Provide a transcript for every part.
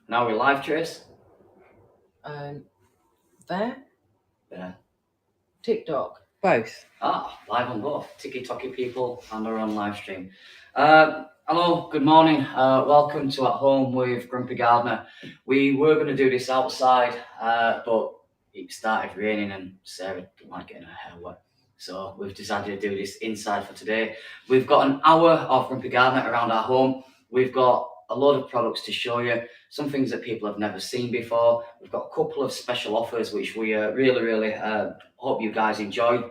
Now we're live, Trace. There, Yeah. TikTok, both. Live on both. Tiki-Toki people and our own live stream. Hello, good morning. Welcome to At Home with Grumpy Gardener. We were going to do this outside, but it started raining and Sarah didn't like getting her hair wet. So we've decided to do this inside for today. We've got an hour of Grumpy Gardener around our home. We've got a lot of products to show you, some things that people have never seen before. We've got a couple of special offers which we really hope you guys enjoy.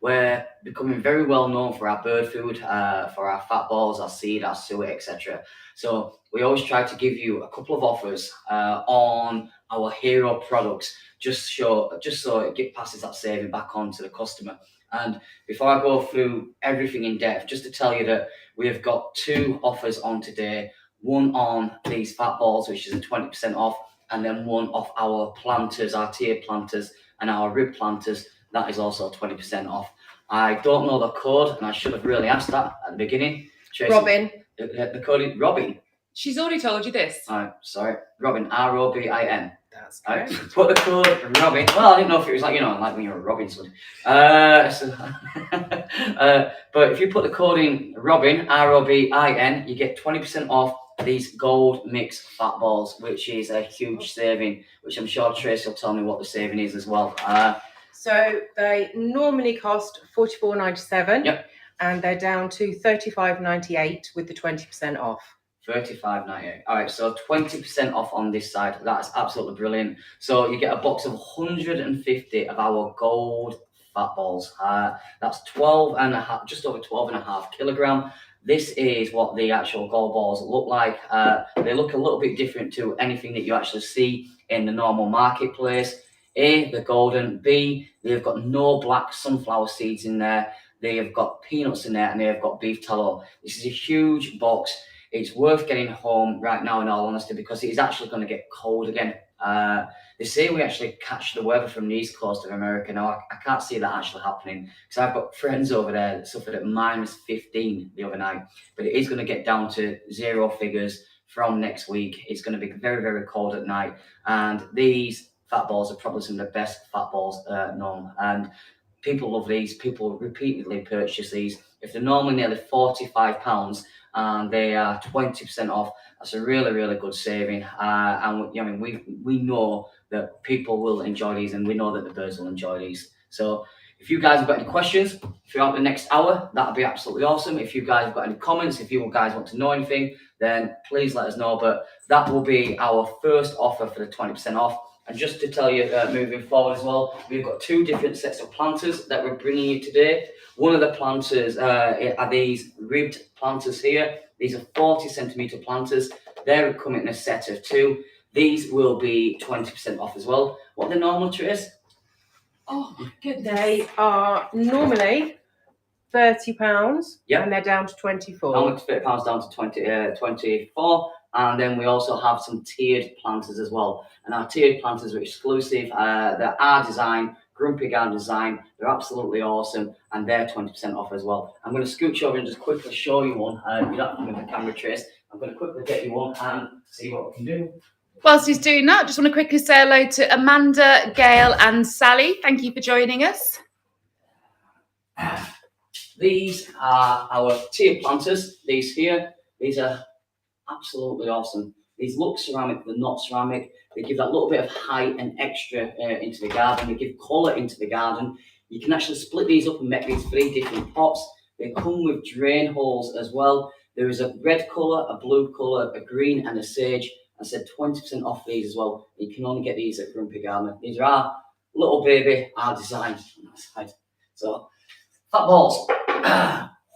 We're becoming very well known for our bird food, for our fat balls, our seed, our suet, etc. So we always try to give you a couple of offers on our hero products, just so it passes that saving back on to the customer. And before I go through everything in depth, just to tell you that we have got two offers on today. One on these fat balls, which is a 20% off, and then one off our planters, our tiered planters, and our rib planters. That is also 20% off. I don't know the code, and I should have really asked that at the beginning. Tracy, Robin. The code is Robin. She's already told you this. Sorry, Robin, Robin. That's correct. Put the code Robin. Well, I didn't know if it was like when you're a Robinson. But if you put the code in Robin, Robin, you get 20% off these gold mix fat balls, which is a huge saving, which I'm sure Tracy will tell me what the saving is as well. So they normally cost $44.97. Yep. And they're down to $35.98 with the 20% off. $35.98. All right, so 20% off on this side. That's absolutely brilliant. So you get a box of 150 of our gold fat balls. That's 12 and a half, just over 12.5 kilogram. This is what the actual gold balls look like. They look a little bit different to anything that you actually see in the normal marketplace. A, they're golden. B, they've got no black sunflower seeds in there. They have got peanuts in there, and they have got beef tallow. This is a huge box. It's worth getting home right now, in all honesty, because it is actually going to get cold again. They say we actually catch the weather from the east coast of America. Now, I can't see that actually happening, because I've got friends over there that suffered at minus 15 the other night. But it is going to get down to zero figures from next week. It's going to be very cold at night. And these fat balls are probably some of the best fat balls known. And people love these. People repeatedly purchase these. If they're normally nearly £45 and they are 20% off, that's a really good saving. And we know that people will enjoy these, and we know that the birds will enjoy these. So if you guys have got any questions throughout the next hour, that'd be absolutely awesome. If you guys have got any comments, if you guys want to know anything, then please let us know. But that will be our first offer for the 20% off. And just to tell you, moving forward as well, we've got two different sets of planters that we're bringing you today. One of the planters are these ribbed planters here. These are 40 centimetre planters. They're coming in a set of two. These will be 20% off as well. What are the normal trays? Oh my goodness. They are normally £30, Yep. and they're down to $24. Normally £30 down to 24. And then we also have some tiered planters as well. And our tiered planters are exclusive. They're our design, Grumpy Garden design. They're absolutely awesome, and they're 20% off as well. I'm going to scooch over and just quickly show you one. You don't have to move the camera, Trace. I'm going to quickly get you one and see what we can do. Whilst he's doing that, just want to quickly say hello to Amanda, Gail, and Sally. Thank you for joining us. These are our tiered planters. These here, these are absolutely awesome. These look ceramic, they're not ceramic. They give that little bit of height and extra into the garden. They give colour into the garden. You can actually split these up and make these 3 different pots. They come with drain holes as well. There is a red colour, a blue colour, a green, and a sage. I said 20% off these as well. You can only get these at Grumpy Gardener. These are our little baby, our design on that side. So, fat balls.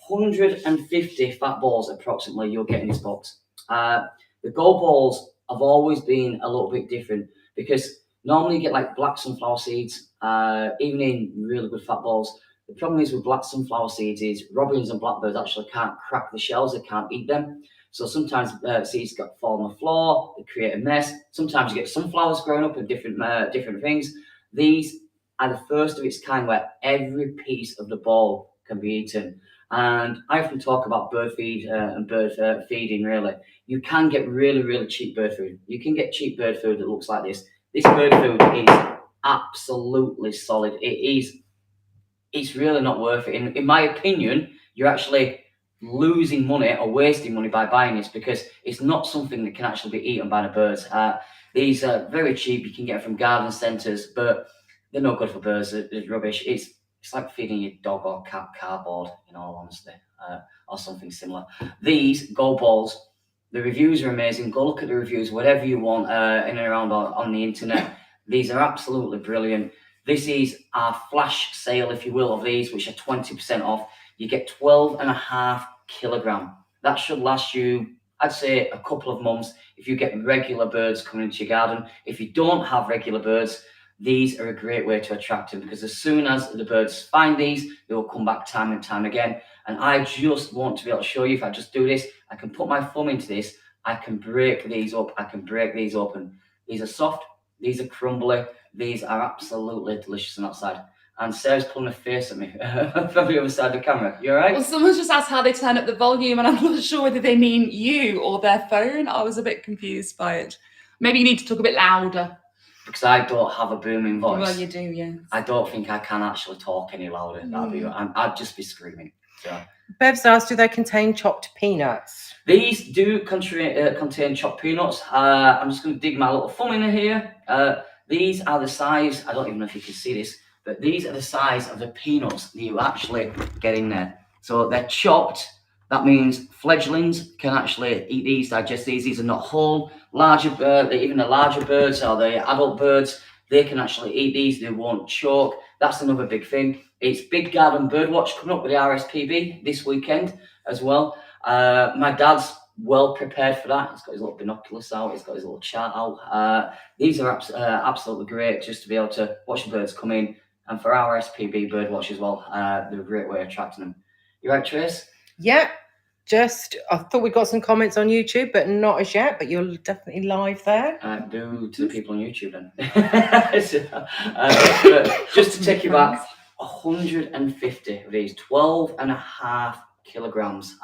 150 fat balls approximately you'll get in this box. The gold balls have always been a little bit different, because normally you get like black sunflower seeds, even in really good fat balls. The problem is with black sunflower seeds is robins and blackbirds actually can't crack the shells, they can't eat them. So sometimes seeds fall on the floor, they create a mess. Sometimes you get sunflowers growing up and different things. These are the first of its kind where every piece of the ball can be eaten. And I often talk about bird feed and bird feeding. Really, you can get really, really cheap bird food. You can get cheap bird food that looks like this. This bird food is absolutely solid. It's really not worth it. In my opinion, you're actually losing money or wasting money by buying this, because it's not something that can actually be eaten by the birds. These are very cheap. You can get from garden centres, but they're not good for birds. It's rubbish. It's like feeding your dog or cat cardboard, in all honesty, or something similar. These gold balls, the reviews are amazing. Go look at the reviews, whatever you want, in and around on the internet. These are absolutely brilliant. This is our flash sale, if you will, of these, which are 20% off. You get 12.5 kilogram. That should last you, I'd say, a couple of months if you get regular birds coming into your garden. If you don't have regular birds, these are a great way to attract them, because as soon as the birds find these, they will come back time and time again. And I just want to be able to show you, if I just do this, I can put my thumb into this, I can break these up, I can break these open. These are soft, these are crumbly, these are absolutely delicious on that side. And Sarah's pulling a face at me from the other side of the camera. You all right? Well, someone's just asked how they turn up the volume, and I'm not sure whether they mean you or their phone. I was a bit confused by it. Maybe you need to talk a bit louder. Because I don't have a booming voice. Well, you do, yeah. I don't think I can actually talk any louder. I'd just be screaming. So. Bev's asked, do they contain chopped peanuts? These do contain chopped peanuts. I'm just going to dig my little thumb in here. These are the size, I don't even know if you can see this, but these are the size of the peanuts that you actually get in there. So they're chopped. That means fledglings can actually eat these, digest these. These are not whole. Even the larger birds or the adult birds, they can actually eat these. They won't choke. That's another big thing. It's Big Garden Birdwatch coming up with the RSPB this weekend as well. My dad's well prepared for that. He's got his little binoculars out. He's got his little chart out. These are absolutely great just to be able to watch the birds come in. And for our SPB Birdwatch as well, they're a great way of attracting them. You right, Trace? Yeah. I thought we got some comments on YouTube, but not as yet. But you're definitely live there. Do to the people on YouTube then. But just to take you back, 150 of these, 12.5 kilograms.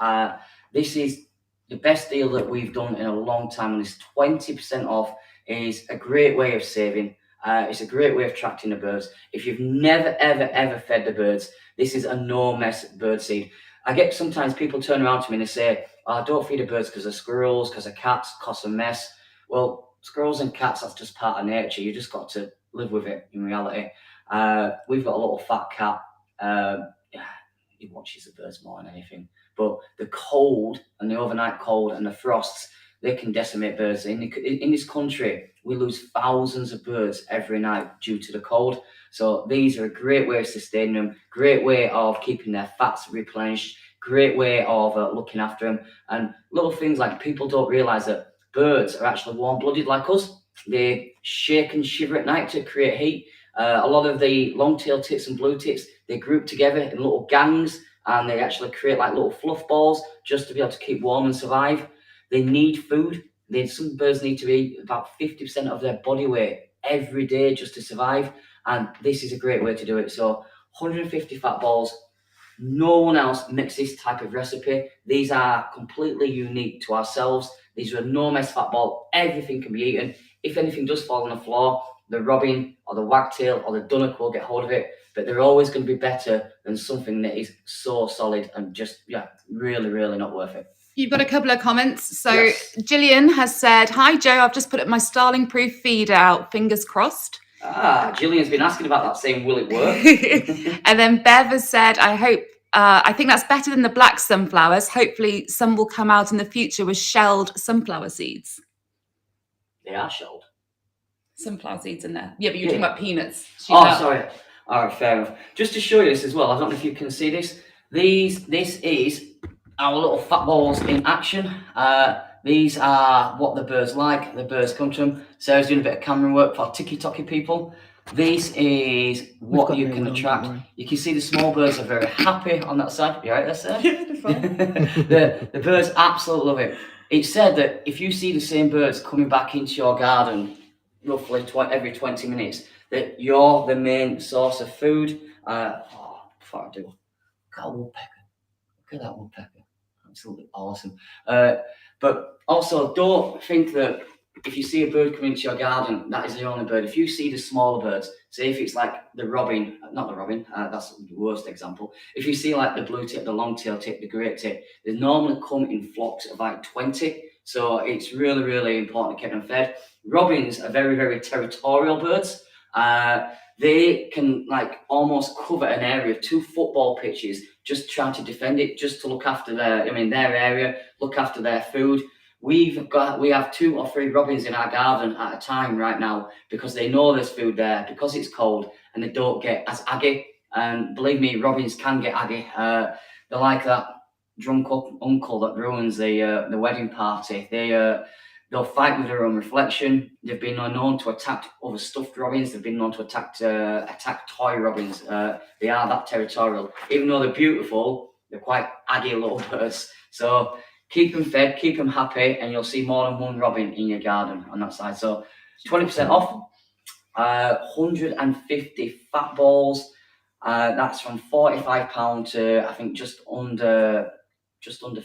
This is the best deal that we've done in a long time, and this 20% off is a great way of saving. It's a great way of attracting the birds. If you've never, ever fed the birds, this is a no-mess bird seed. I get sometimes people turn around to me and they say, oh, don't feed the birds because of squirrels, because of cats, cause a mess. Well, squirrels and cats, that's just part of nature. You just got to live with it in reality. We've got a little fat cat. He watches the birds more than anything. But the cold and the overnight cold and the frosts, they can decimate birds. In this country, we lose thousands of birds every night due to the cold. So these are a great way of sustaining them, great way of keeping their fats replenished, great way of looking after them. And little things like people don't realise that birds are actually warm-blooded like us. They shake and shiver at night to create heat. A lot of the long-tailed tits and blue tits, they group together in little gangs, and they actually create like little fluff balls just to be able to keep warm and survive. They need food. Some birds need to eat about 50% of their body weight every day just to survive. And this is a great way to do it. So 150 fat balls. No one else makes this type of recipe. These are completely unique to ourselves. These are a no-mess fat ball. Everything can be eaten. If anything does fall on the floor, the robin or the wagtail or the dunnock will get hold of it. But they're always going to be better than something that is so solid and just, really, really not worth it. You've got a couple of comments. So Yes. Gillian has said, hi, Joe, I've just put my starling proof feed out. Fingers crossed. Gillian's been asking about that, saying, will it work? And then Bev has said, I think that's better than the black sunflowers. Hopefully some will come out in the future with shelled sunflower seeds. They are shelled. Sunflower seeds in there. Yeah, but you're talking about peanuts. Sorry. All right, fair enough. Just to show you this as well, I don't know if you can see this. This is our little fat balls in action. These are what the birds like. The birds come to them. Sarah's doing a bit of camera work for TikTok people. This is what you can attract. You can see the small birds are very happy on that side. You all right there, Sarah? Yeah, they're fine. the birds absolutely love it. It's said that if you see the same birds coming back into your garden roughly every 20 minutes, that you're the main source of food. Before I do, got a woodpecker. Look at that woodpecker. Absolutely awesome. But also, don't think that if you see a bird come into your garden, that is the only bird. If you see the smaller birds, say if it's like the robin, not the robin, that's the worst example. If you see like the blue tip, the long tail tip, the great tip, they normally come in flocks of like 20. So it's really, really important to keep them fed. Robins are very, very territorial birds. They can like almost cover an area of 2 football pitches, just trying to defend it, just to look after their area, look after their food. We have 2 or 3 robins in our garden at a time right now because they know there's food there, because it's cold, and they don't get as aggy. And believe me, robins can get aggy. They're like that drunk up uncle that ruins the wedding party. They'll fight with their own reflection. They've been known to attack other stuffed robins. They've been known to attack toy robins. They are that territorial. Even though they're beautiful, they're quite aggy little birds. So keep them fed, keep them happy, and you'll see more than 1 robin in your garden on that side. So 20% off, 150 fat balls. That's from £45 to I think just under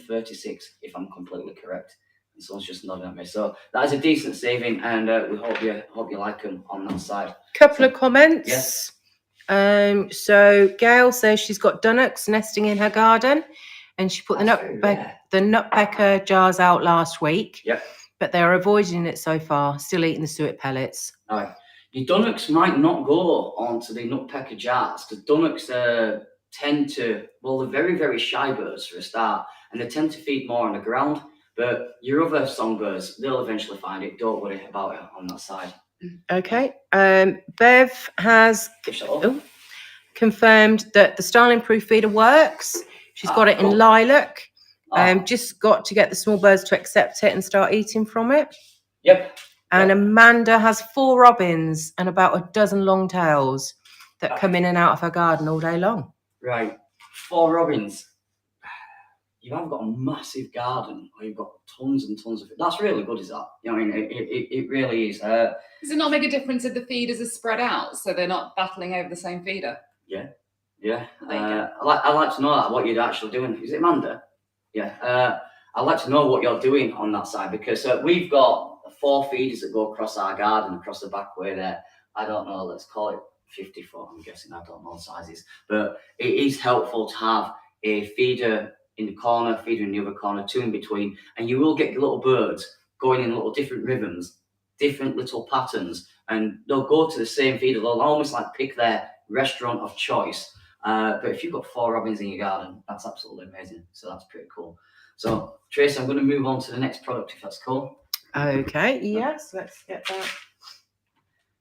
36, if I'm completely correct. And someone's just nodding at me. So that is a decent saving, and we hope you like them on that side. Couple of comments. Yes. So Gail says she's got dunnocks nesting in her garden, and she put the nutpecker jars out last week. Yep. But they're avoiding it so far, still eating the suet pellets. All right. Your dunnocks might not go onto the nutpecker jars. The dunnocks they're very, very shy birds for a start, and they tend to feed more on the ground. But your other songbirds, they'll eventually find it. Don't worry about it on that side. Okay. Bev has confirmed that the Starling Proof feeder works. She's got it in lilac. Just got to get the small birds to accept it and start eating from it. Yep. And Amanda has 4 robins and about a dozen longtails that come in and out of her garden all day long. Right. 4 robins. You haven't got a massive garden, or you've got tons and tons of it. That's really good, is that? I mean, it really is. Does it not make a difference if the feeders are spread out so they're not battling over the same feeder? Yeah. I'd like to know that, what you're actually doing. Is it Amanda? Yeah. I'd like to know what you're doing on that side, because we've got 4 feeders that go across our garden, across the back way there. I don't know, let's call it 50 foot, I'm guessing. I don't know the sizes. But it is helpful to have a feeder in the corner, feeder in the other corner, 2 in between, and you will get little birds going in little different rhythms, different little patterns, and they'll go to the same feeder. They'll almost like pick their restaurant of choice. But if you've got 4 robins in your garden, that's absolutely amazing. So that's pretty cool. So Tracy, I'm going to move on to the next product, if that's cool. Okay, yes, let's get that.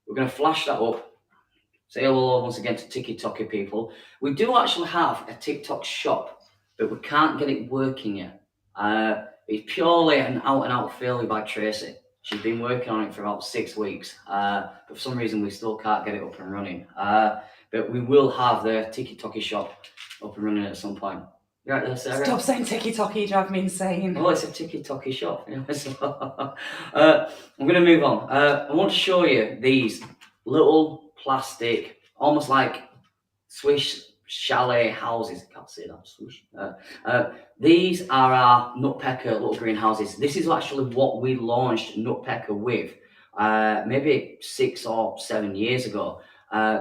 We're going to flash that up. Say hello once again to TikTok people. We do actually have a TikTok shop, but we can't get it working yet. It's purely an out-and-out failure by Tracy. She's been working on it for about 6 weeks, but for some reason we still can't get it up and running. But we will have the TikTok shop up and running at some point. Right there, Sarah? Stop saying TikTok, you drive me insane. Oh, it's a TikTok shop. I'm going to move on. I want to show you these little plastic, almost like Swiss chalet houses. I can't say that, Swiss. These are our nutpecker little greenhouses. This is actually what we launched Nutpecker with maybe 6 or 7 years ago.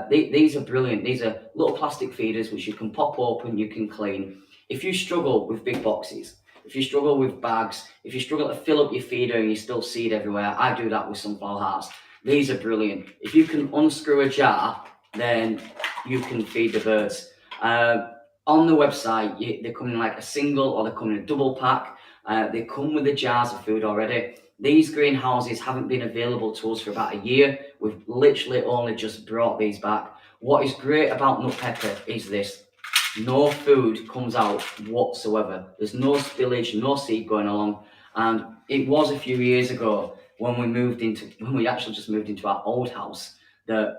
These are brilliant. These are little plastic feeders which you can pop open, you can clean. If you struggle with big boxes, if you struggle with bags, if you struggle to fill up your feeder and you still seed everywhere, I do that with sunflower hearts. These are brilliant. If you can unscrew a jar, then you can feed the birds. On the website, they come in like a single or they come in a double pack. They come with the jars of food already. These greenhouses haven't been available to us for about a year. We've literally only just brought these back. What is great about Nutpecker is this. No food comes out whatsoever. There's no spillage, no seed going along. And it was a few years ago when we actually just moved into our old house that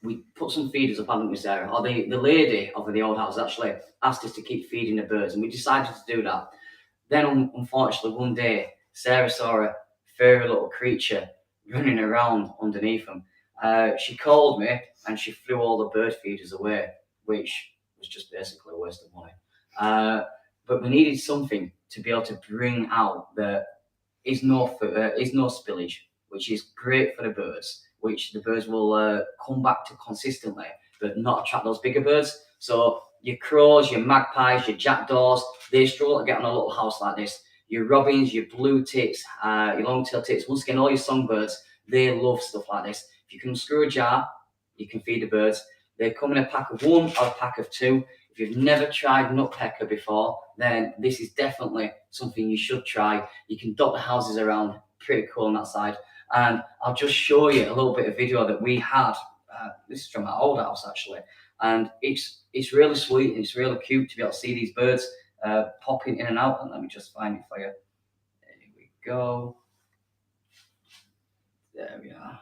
we put some feeders up, hadn't we, Sarah? Or the lady of the old house actually asked us to keep feeding the birds, and we decided to do that. Then, unfortunately, one day, Sarah saw a furry little creature running around underneath them. She called me, and she threw all the bird feeders away, which was just basically a waste of money. but we needed something to be able to bring out the is no spillage, which is great for the birds, which the birds will come back to consistently, but not attract those bigger birds. So your crows, your magpies, your jackdaws, they struggle to get on a little house like this. Your robins, your blue tits, your long-tailed tits, once again, all your songbirds, they love stuff like this. If you can screw a jar, you can feed the birds. They come in a pack of 1 or a pack of 2. If you've never tried nutpecker before, then this is definitely something you should try. You can dot the houses around, pretty cool on that side. And I'll just show you a little bit of video that we had. This is from our old house actually, and it's really sweet and it's really cute to be able to see these birds popping in and out. And let me just find it for you. There we go. There we are.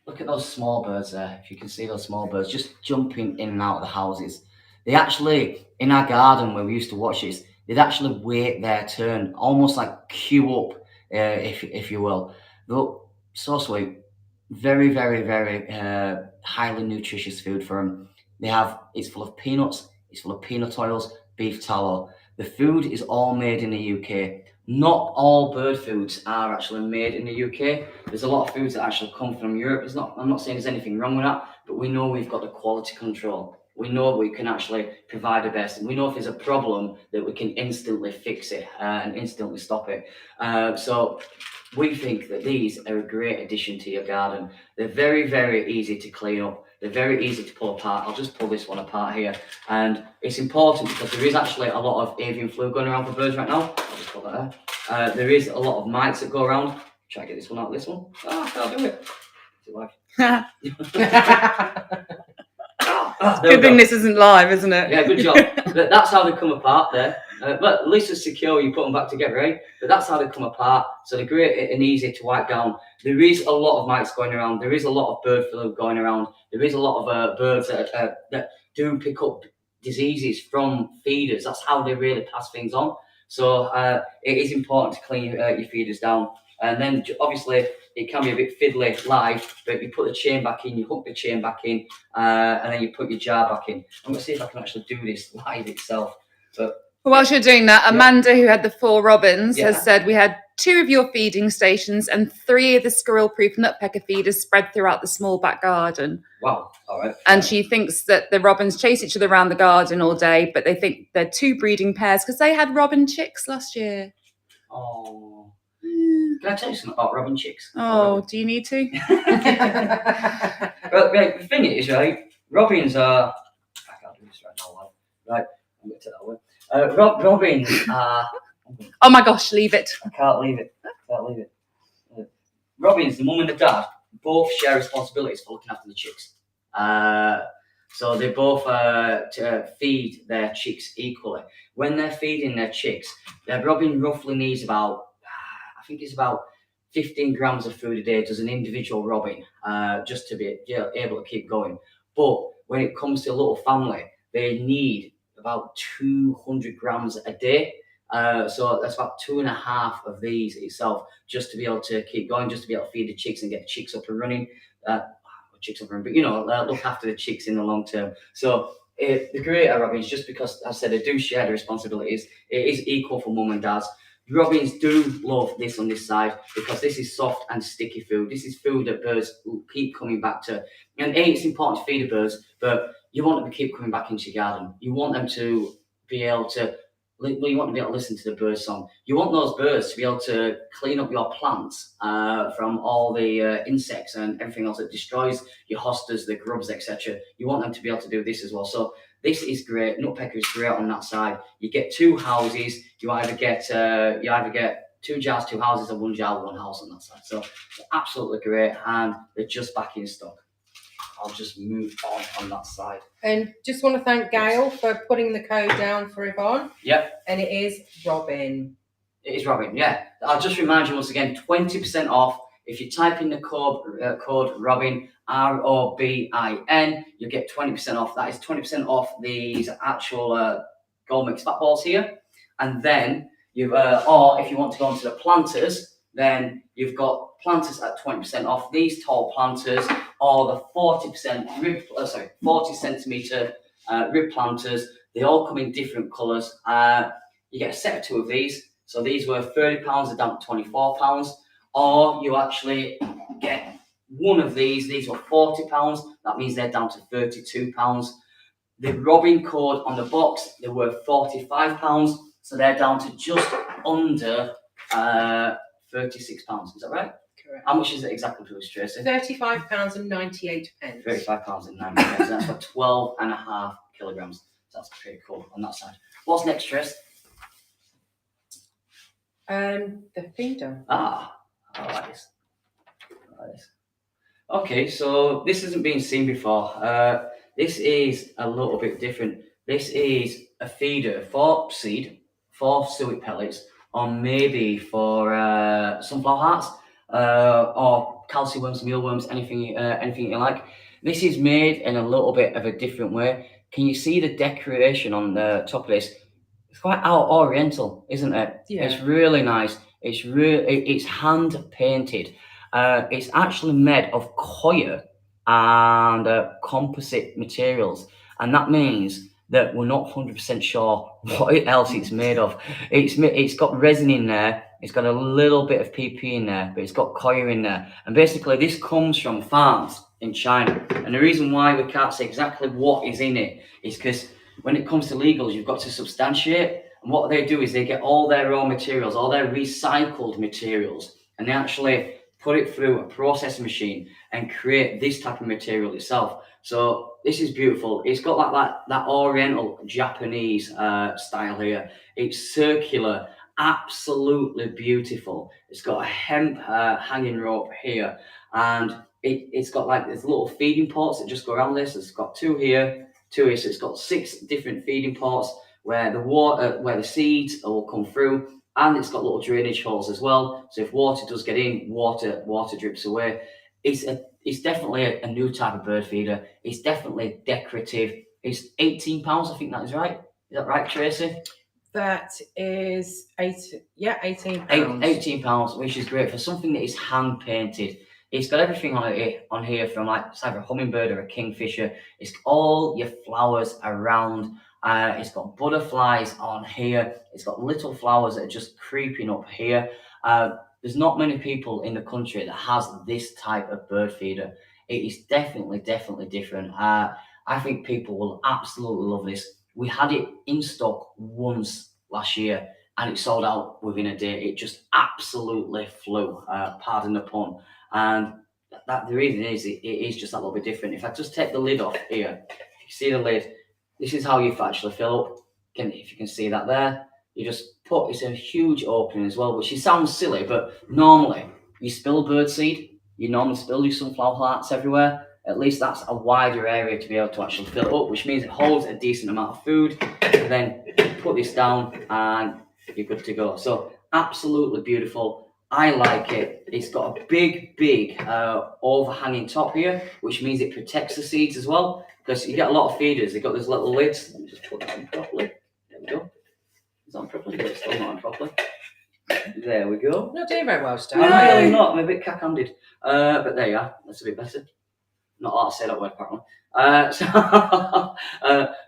Look at those small birds there. If you can see those small birds just jumping in and out of the houses. They actually, in our garden where we used to watch this, they'd actually wait their turn, almost like queue up, if you will. Look, so sweet. Very, very, very highly nutritious food for them. It's full of peanuts, it's full of peanut oils, beef tallow. The food is all made in the UK. Not all bird foods are actually made in the UK. There's a lot of foods that actually come from Europe. I'm not saying there's anything wrong with that, but we know we've got the quality control. We know we can actually provide the best, and we know if there's a problem that we can instantly fix it and instantly stop it. So we think that these are a great addition to your garden. They're very, very easy to clean up. They're very easy to pull apart. I'll just pull this one apart here. And it's important because there is actually a lot of avian flu going around for birds right now. I'll just put that there. There is a lot of mites that go around. Try to get this one out, this one. I can't do it. Good thing this isn't live, isn't it? Yeah, good job. But that's how they come apart there. But at least it's secure, you put them back together, right? But that's how they come apart. So they're great and easy to wipe down. There is a lot of mites going around. There is a lot of bird flu going around. There is a lot of birds that do pick up diseases from feeders. That's how they really pass things on. So it is important to clean your feeders down. And then obviously it can be a bit fiddly live, but you put the chain back in, you hook the chain back in, and then you put your jar back in. I'm going to see if I can actually do this live itself. But whilst you're doing that, Amanda, who had the 4 robins, has said we had 2 of your feeding stations and 3 of the squirrel-proof nutpecker feeders spread throughout the small back garden. Wow, all right. And she thinks that the robins chase each other around the garden all day, but they think they're 2 breeding pairs because they had robin chicks last year. Oh. Can I tell you something about robin chicks? Oh, do you need to? Well, the thing is, right, robins are... I can't do this right now, right? I'm going to take that away. Robins are... Oh my gosh, leave it. I can't leave it. Robins, the mum and the dad, both share responsibilities for looking after the chicks. So they both feed their chicks equally. When they're feeding their chicks, their robin roughly needs about, I think it's about 15 grams of food a day, does an individual robin, just to be able to keep going. But when it comes to a little family, they need about 200 grams a day. So that's about 2.5 of these itself, just to be able to keep going, just to be able to feed the chicks and get the chicks up and running. But look after the chicks in the long term. So the great robins, just because as I said, they do share the responsibilities, it is equal for mum and dads. Robins do love this on this side because this is soft and sticky food. This is food that birds will keep coming back to. And it's important to feed the birds, but you want them to keep coming back into your garden. You want them to be able to listen to the bird song. You want those birds to be able to clean up your plants from all the insects and everything else that destroys your hostas, the grubs, etc. You want them to be able to do this as well. So this is great. Nutpecker is great on that side. You get 2 houses. You either get 2 jars, 2 houses, or 1 jar, 1 house on that side. So they're absolutely great, and they're just back in stock. I'll just move on that side. And just want to thank Gail for putting the code down for Yvonne. Yep. And it is Robin. It is Robin, yeah. I'll just remind you once again, 20% off. If you type in the code Robin, ROBIN, you get 20% off. That is 20% off these actual Gold Mix fat balls here. And then or if you want to go into the planters, then you've got planters at 20% off. These tall planters or the 40 centimeter rib planters. They all come in different colours. You get a set of 2 of these. So these were £30, they're down to £24. Or you actually get one of these. These were £40. That means they're down to £32. The Robin code on the box, they were £45. So they're down to just under £36. Is that right? Correct. How much is it exactly, please, Tracy? £35.98. £35.09. That's for 12.5 kilograms. So that's pretty cool on that side. What's next, Trace? The feeder. I like this. Okay, so this hasn't been seen before. This is a little bit different. This is a feeder for seed, for suet pellets, or maybe for sunflower hearts, or calcium worms, mealworms, anything you like. This is made in a little bit of a different way. Can you see the decoration on the top of this? It's quite oriental, isn't it? Yeah. It's really nice. It's hand painted. It's actually made of coir and composite materials, and that means that we're not 100% sure what else it's made of. It's got resin in there. It's got a little bit of PP in there, but it's got coir in there. And basically, this comes from farms in China. And the reason why we can't say exactly what is in it is because when it comes to legals, you've got to substantiate. And what they do is they get all their raw materials, all their recycled materials, and they actually put it through a processing machine and create this type of material itself. So this is beautiful. It's got like that oriental Japanese style here. It's circular, absolutely beautiful. It's got a hemp hanging rope here, and it's got like these little feeding ports that just go around this. It's got 2 here, 2 here. So it's got 6 different feeding ports where the seeds will come through. And it's got little drainage holes as well. So if water does get in, water drips away. It's definitely a new type of bird feeder. It's definitely decorative. It's £18, I think that is right. Is that right, Tracy? That is £18. £18, which is great for something that is hand painted. It's got everything on here from like it's either a hummingbird or a kingfisher. It's got all your flowers around. It's got butterflies on here. It's got little flowers that are just creeping up here. There's not many people in the country that has this type of bird feeder. It is definitely different. I think people will absolutely love this. We had it in stock once last year and it sold out within a day. It just absolutely flew, pardon the pun. And the reason is it is just a little bit different. If I just take the lid off here, you see the lid, this is how you actually fill up. If you can see that there, you just it's a huge opening as well, which sounds silly, but normally you spill bird seed, you normally spill your sunflower hearts everywhere. At least that's a wider area to be able to actually fill it up, which means it holds a decent amount of food. And then put this down and you're good to go. So absolutely beautiful. I like it. It's got a big overhanging top here, which means it protects the seeds as well. Because you get a lot of feeders, they've got those little lids. Let me just put that on properly. There we go. It's on properly, but it's still not on properly. There we go. Not doing very well, Stan. I'm really not. I'm a bit cack-handed. But there you are. That's a bit better. Not allowed to say that word, apparently.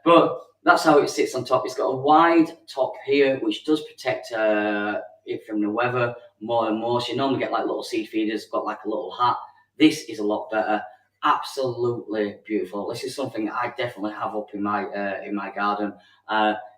But that's how it sits on top. It's got a wide top here, which does protect it from the weather more than most. You normally get like little seed feeders, got like a little hat. This is a lot better. Absolutely beautiful. This is something I definitely have up in my garden.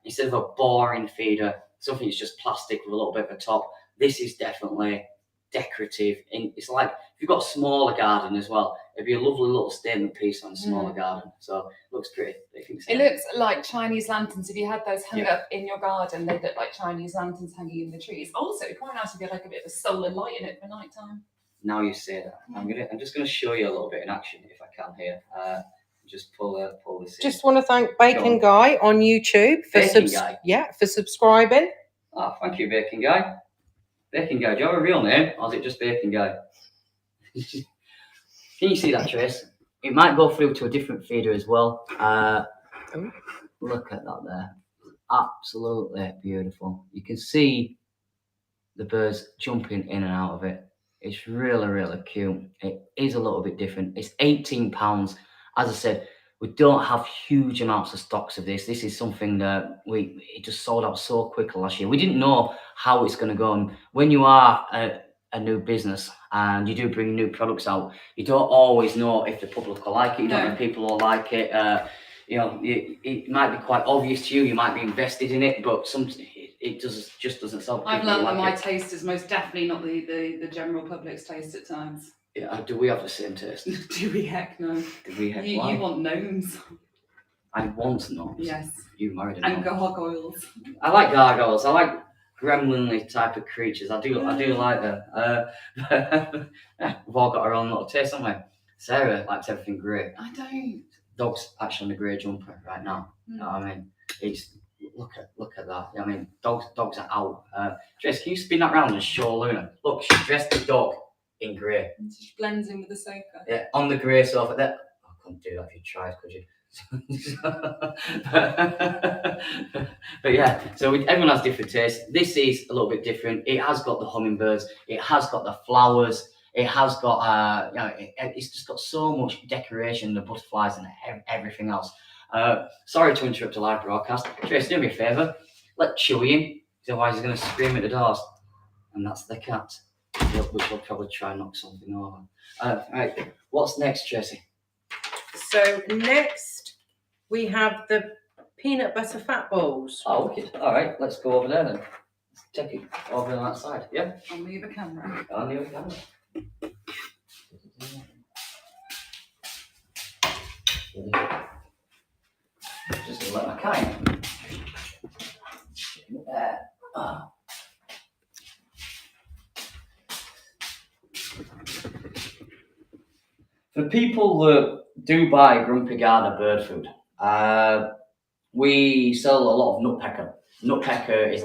Instead of a boring feeder, something that's just plastic with a little bit of a top. This is definitely decorative. It's like if you've got a smaller garden as well, it'd be a lovely little statement piece on a smaller garden. So it looks pretty. It looks like Chinese lanterns. If you had those hung up in your garden, they'd look like Chinese lanterns hanging in the trees. Also, quite nice if you had like a bit of a solar light in it for night time. Now you say that, I'm just gonna show you a little bit in action if I can here. Just pull this in. Just want to thank Bacon Guy on YouTube for for subscribing. Oh, thank you, Bacon Guy. Bacon Guy, do you have a real name, or is it just Bacon Guy? Can you see that, Trace? It might go through to a different feeder as well. Look at that there. Absolutely beautiful. You can see the birds jumping in and out of it. It's really cute. It is a little bit different. It's £18. As I said, We don't have huge amounts of stocks of this. This is something that it just sold out so quickly last year. We didn't know how it's going to go. And when you are a new business and you do bring new products out, you don't always know if the public will like it. You don't know if people will like it. It might be quite obvious to you. You might be invested in it, but it just doesn't sell. I've learned that my taste is most definitely not the general public's taste at times. Yeah, do we have the same taste? Do we? Heck no. Do we? Heck You want gnomes. I want gnomes. Yes. You married a gnome. And gargoyles. I like gargoyles. I like gremlin-y type of creatures. I do like them. We've all got our own little taste, haven't we? Sarah likes everything grey. I don't. Dog's actually in a grey jumper right now. You know what I mean? It's look at that. I mean, dogs are out. Jess, can you spin that round and show Luna? Look, she dressed the dog in grey. She blends in with the sofa. Yeah, on the grey sofa. There. I couldn't do that if you tried, could you? But yeah, so everyone has different tastes. This is a little bit different. It has got the hummingbirds. It has got the flowers. It has got it's just got so much decoration, the butterflies and everything else. Sorry to interrupt a live broadcast. Trace, do me a favour. Let Chewy in, otherwise he's going to scream at the doors. And that's the cat, which will probably try and knock something over. Right, what's next, Tracy? So next we have the peanut butter fat balls. Oh, wicked. All right, let's go over there then. Let's take it over on that side. Yeah? I'll move the camera. On the other camera. Just gonna let my kind. There. For people that do buy Grumpy Gardener bird food, we sell a lot of nutpecker. Nutpecker is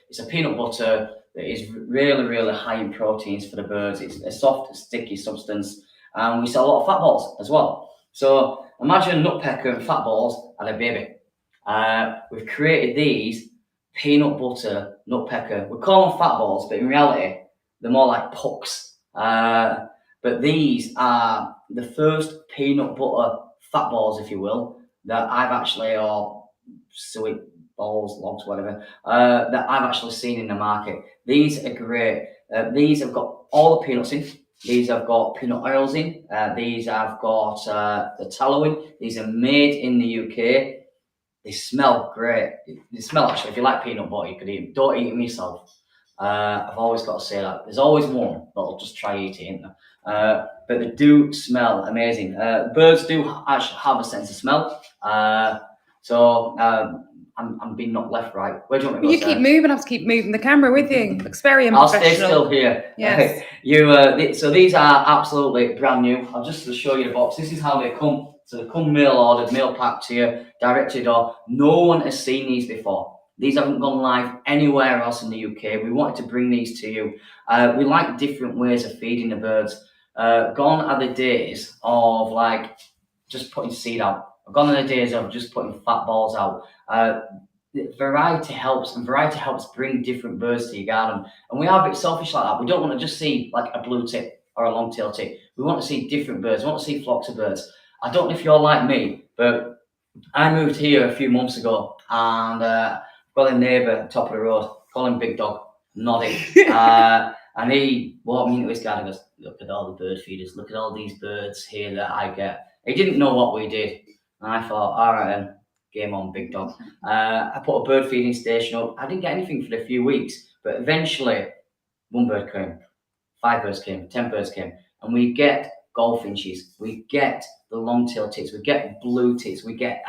it's a peanut butter that is really, really high in proteins for the birds. It's a soft, sticky substance, and we sell a lot of fat balls as well. So imagine nutpecker and fat balls and a baby. We've created these peanut butter nutpecker. We call them fat balls, but in reality, they're more like pucks. But these are the first peanut butter fat balls, if you will, that I've actually, or sweet balls, logs, whatever, that I've actually seen in the market. These are great. These have got all the peanuts in. These have got peanut oils in. These have got the tallow in. These are made in the UK. They smell great. They smell actually, if you like peanut butter, you could eat them. Don't eat them yourself. I've always got to say that. There's always one that'll just try eating it. But they do smell amazing. Birds do actually have a sense of smell. So I'm being knocked left, right. Where do you want me to go? You keep moving. I have to keep moving the camera with you. Looks very unprofessional. I'll stay still here. Yes. So these are absolutely brand new. I'll just show you the box. This is how they come. So they come mail ordered, mail packed to you, direct to your door. No one has seen these before. These haven't gone live anywhere else in the UK. We wanted to bring these to you. We like different ways of feeding the birds. Gone are the days of just putting seed out. Gone are the days of just putting fat balls out. Variety helps, and variety helps bring different birds to your garden. And we are a bit selfish like that. We don't want to just see like a blue tip or a long-tailed tip. We want to see different birds. We want to see flocks of birds. I don't know if you're like me, but I moved here a few months ago, and got a neighbour top of the road, call him Big Dog, nodding. And he walked me into his garden and goes, "Look at all the bird feeders, look at all these birds here that I get." He didn't know what we did. And I thought, all right then, game on, Big Dog. I put a bird feeding station up. I didn't get anything for a few weeks, but eventually one bird came, 5 birds came, 10 birds came, and we get goldfinches, we get the long-tailed tits, we get blue tits, we get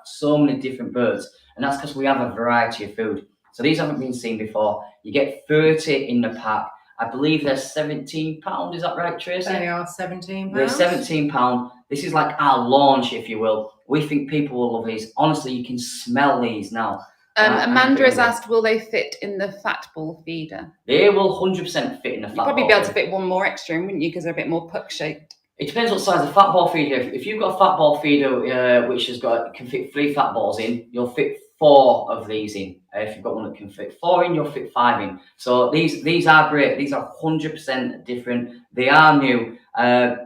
so many different birds, and that's because we have a variety of food. So these haven't been seen before. You get 30 in the pack. I believe they're £17. Is that right, Tracy? They are £17. They're £17. This is like our launch, if you will. We think people will love these. Honestly, you can smell these now. Amanda has asked, will they fit in the fat ball feeder? They will 100% fit in the fat ball. You'd probably be able to fit one more extra in, wouldn't you? Because they're a bit more puck shaped. It depends what size of fat ball feeder. If you've got a fat ball feeder which can fit 3 fat balls in, you'll fit 4 of these in. If you've got one that can fit 4 in, you'll fit 5 in. So these are great. These are 100% different. They are new.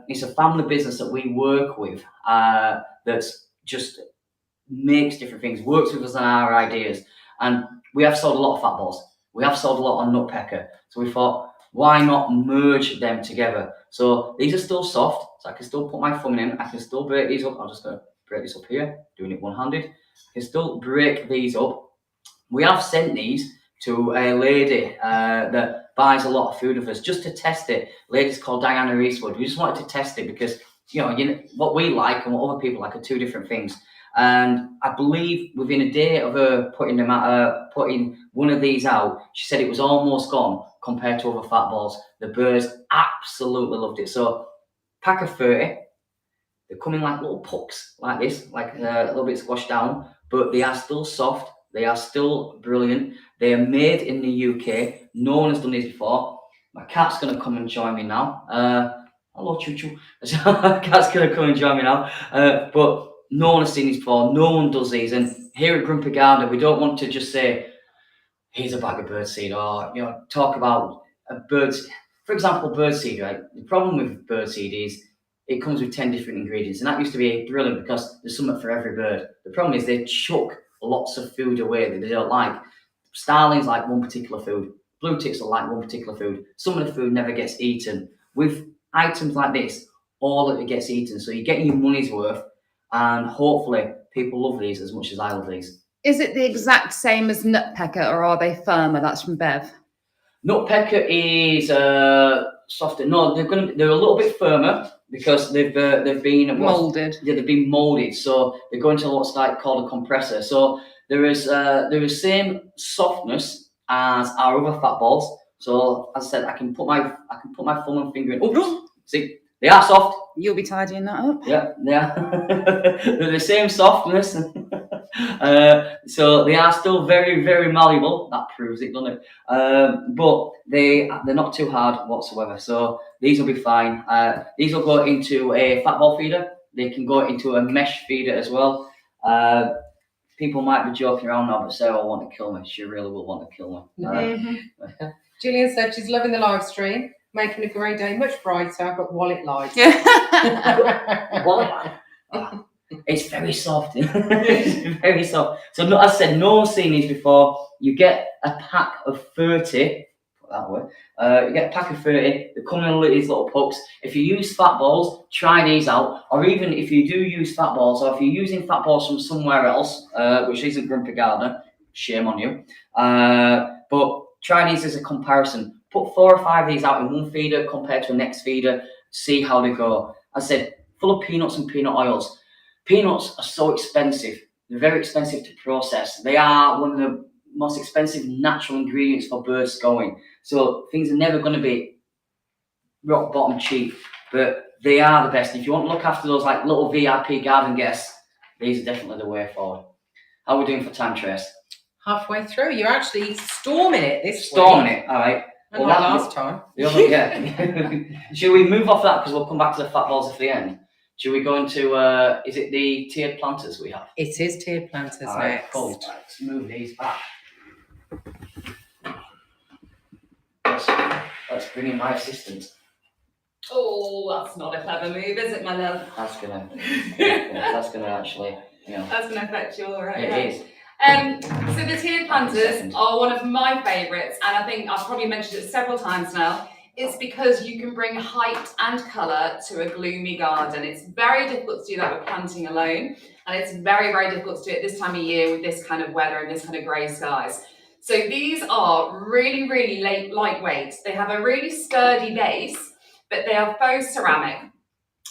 It's a family business that we work with that's just makes different things, works with us on our ideas. And we have sold a lot of fat balls. We have sold a lot on Nutpecker. So we thought, why not merge them together? So these are still soft, so I can still put my thumb in. I can still break these up. I'm just going to break this up here, doing it one-handed. I can still break these up. We have sent these to a lady that buys a lot of food of us just to test it. A lady's called Diana Eastwood. We just wanted to test it because, you know, what we like and what other people like are 2 different things. And I believe within a day of her putting one of these out, she said it was almost gone compared to other fat balls. The birds absolutely loved it. So pack of 30, they come in like little pucks like this, like a little bit squashed down, but they are still soft. They are still brilliant. They are made in the UK. No one has done these before. My cat's going to come and join me now. Hello, Choo Choo. Cat's going to come and join me now. But no one has seen these before. No one does these. And here at Grumpy Garden, we don't want to just say, here's a bag of birdseed, or, you know, talk about birds. For example, birdseed, right? The problem with birdseed is it comes with 10 different ingredients. And that used to be brilliant because there's something for every bird. The problem is they chuck lots of food away that they don't like. Starlings like one particular food. Blue ticks will like one particular food. Some of the food never gets eaten. With items like this, all of it gets eaten. So you're getting your money's worth. And hopefully people love these as much as I love these. Is it the exact same as Nutpecker, or are they firmer? That's from Bev. Nutpecker is softer. No, they're a little bit firmer because they've been Molded. Yeah, they've been molded. So they go into what's like called a compressor. So there is same softness as our other fat balls. So as I said, I can put my thumb and finger in. Oops, see. They are soft. You'll be tidying that up. Yeah, they are. They're the same softness. So they are still very, very malleable. That proves it, doesn't it? But they're not too hard whatsoever. So these will be fine. These will go into a fat ball feeder. They can go into a mesh feeder as well. People might be joking around now, but Sarah will want to kill me. She really will want to kill me. Gillian said she's loving the live stream, making a grey day much brighter, but wallet light. Wallet light. It's very soft. It's very soft. So, as I said, no one's seen these before. You get a pack of 30. Put that way. You get a pack of 30. They come in these little pucks. If you use fat balls, try these out. Or even if you do use fat balls, or if you're using fat balls from somewhere else, which isn't Grumpy Gardener, shame on you. But try these as a comparison. Put 4 or 5 of these out in one feeder compared to the next feeder. See how they go. As I said, full of peanuts and peanut oils. Peanuts are so expensive. They're very expensive to process. They are one of the most expensive natural ingredients for birds going. So things are never going to be rock bottom cheap, but they are the best. If you want to look after those like little VIP garden guests, these are definitely the way forward. How are we doing for time, Trace? Halfway through. You're actually storming it this week. Storming it, all right. Well, last time. Yeah. Should we move off that because we'll come back to the fat balls at the end? Should we go into, is it the tiered planters we have? It is tiered planters All right, next. cool. Let's move these back. Let's bring in my assistant. Oh, that's not a clever move, is it, my love? That's gonna actually, you know. That's gonna affect you all right. It is. So the tiered planters are one of my favourites, and I think I've probably mentioned it several times now. It's because you can bring height and colour to a gloomy garden. It's very difficult to do that with planting alone, and it's very, very difficult to do it this time of year with this kind of weather and this kind of grey skies. So these are really, really lightweight. They have a really sturdy base, but they are faux ceramic.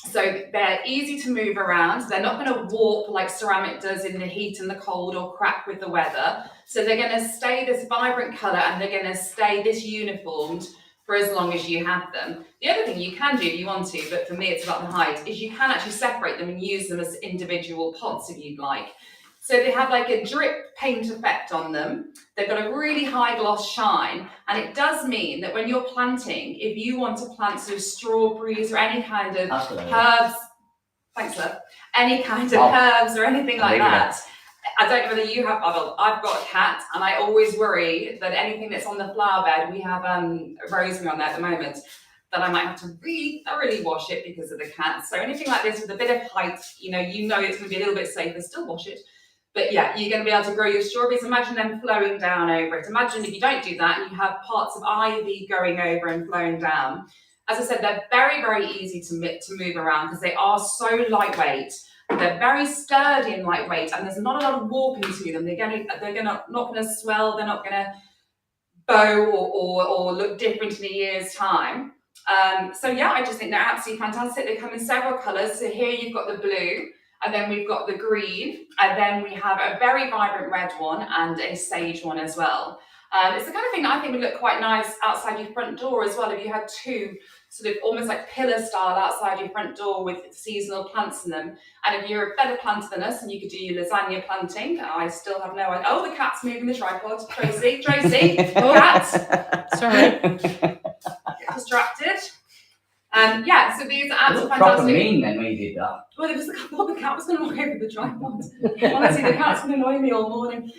So they're easy to move around. They're not going to warp like ceramic does in the heat and the cold or crack with the weather. So they're going to stay this vibrant colour, and they're going to stay this uniformed for as long as you have them. The other thing you can do if you want to, but for me it's about the height, is you can actually separate them and use them as individual pots if you'd like. So they have like a drip paint effect on them. They've got a really high gloss shine, and it does mean that when you're planting, if you want to plant sort of strawberries or any kind of herbs, thanks love, any kind of herbs or anything like that, I don't know whether you have, I've got a cat, and I always worry that anything that's on the flower bed, we have rosemary on there at the moment, that I might have to really thoroughly wash it because of the cat. So anything like this with a bit of height, you know it's going to be a little bit safer, still wash it. But yeah, you're going to be able to grow your strawberries. Imagine them flowing down over it. Imagine if you don't do that and you have parts of ivy going over and flowing down. As I said, they're very, very easy to move around because they are so lightweight. They're very sturdy and lightweight, and there's not a lot of warping to them. They're not going to swell. They're not going to bow or look different in a year's time. So yeah, I just think they're absolutely fantastic. They come in several colours. So here you've got the blue, and then we've got the green, and then we have a very vibrant red one and a sage one as well. It's the kind of thing that I think would look quite nice outside your front door as well. If you had two sort of almost like pillar style outside your front door with seasonal plants in them. And if you're a better planter than us and you could do your lasagna planting, I still have no idea. Oh, the cat's moving the tripod. Tracy, cat. Sorry. Distracted. Yeah, so these are absolutely proper fantastic. mean then when you did that. Well, I thought the cat was going to walk over the tripod. Honestly, the cat's going to annoy me all morning.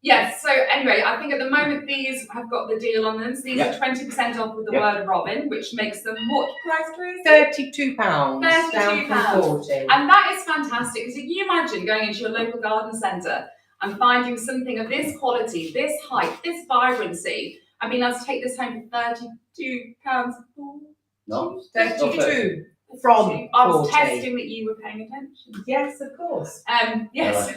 Yes, so anyway, I think at the moment these have got the deal on them. So these are 20% off with the word Robin, which makes them what price, Tracy? £32 down from 40. And that is fantastic, because if you imagine going into your local garden centre and finding something of this quality, this height, this vibrancy, and being able to take this home for £32. No, 32 from I was 40. testing that you were paying attention. Yes, of course. Yes.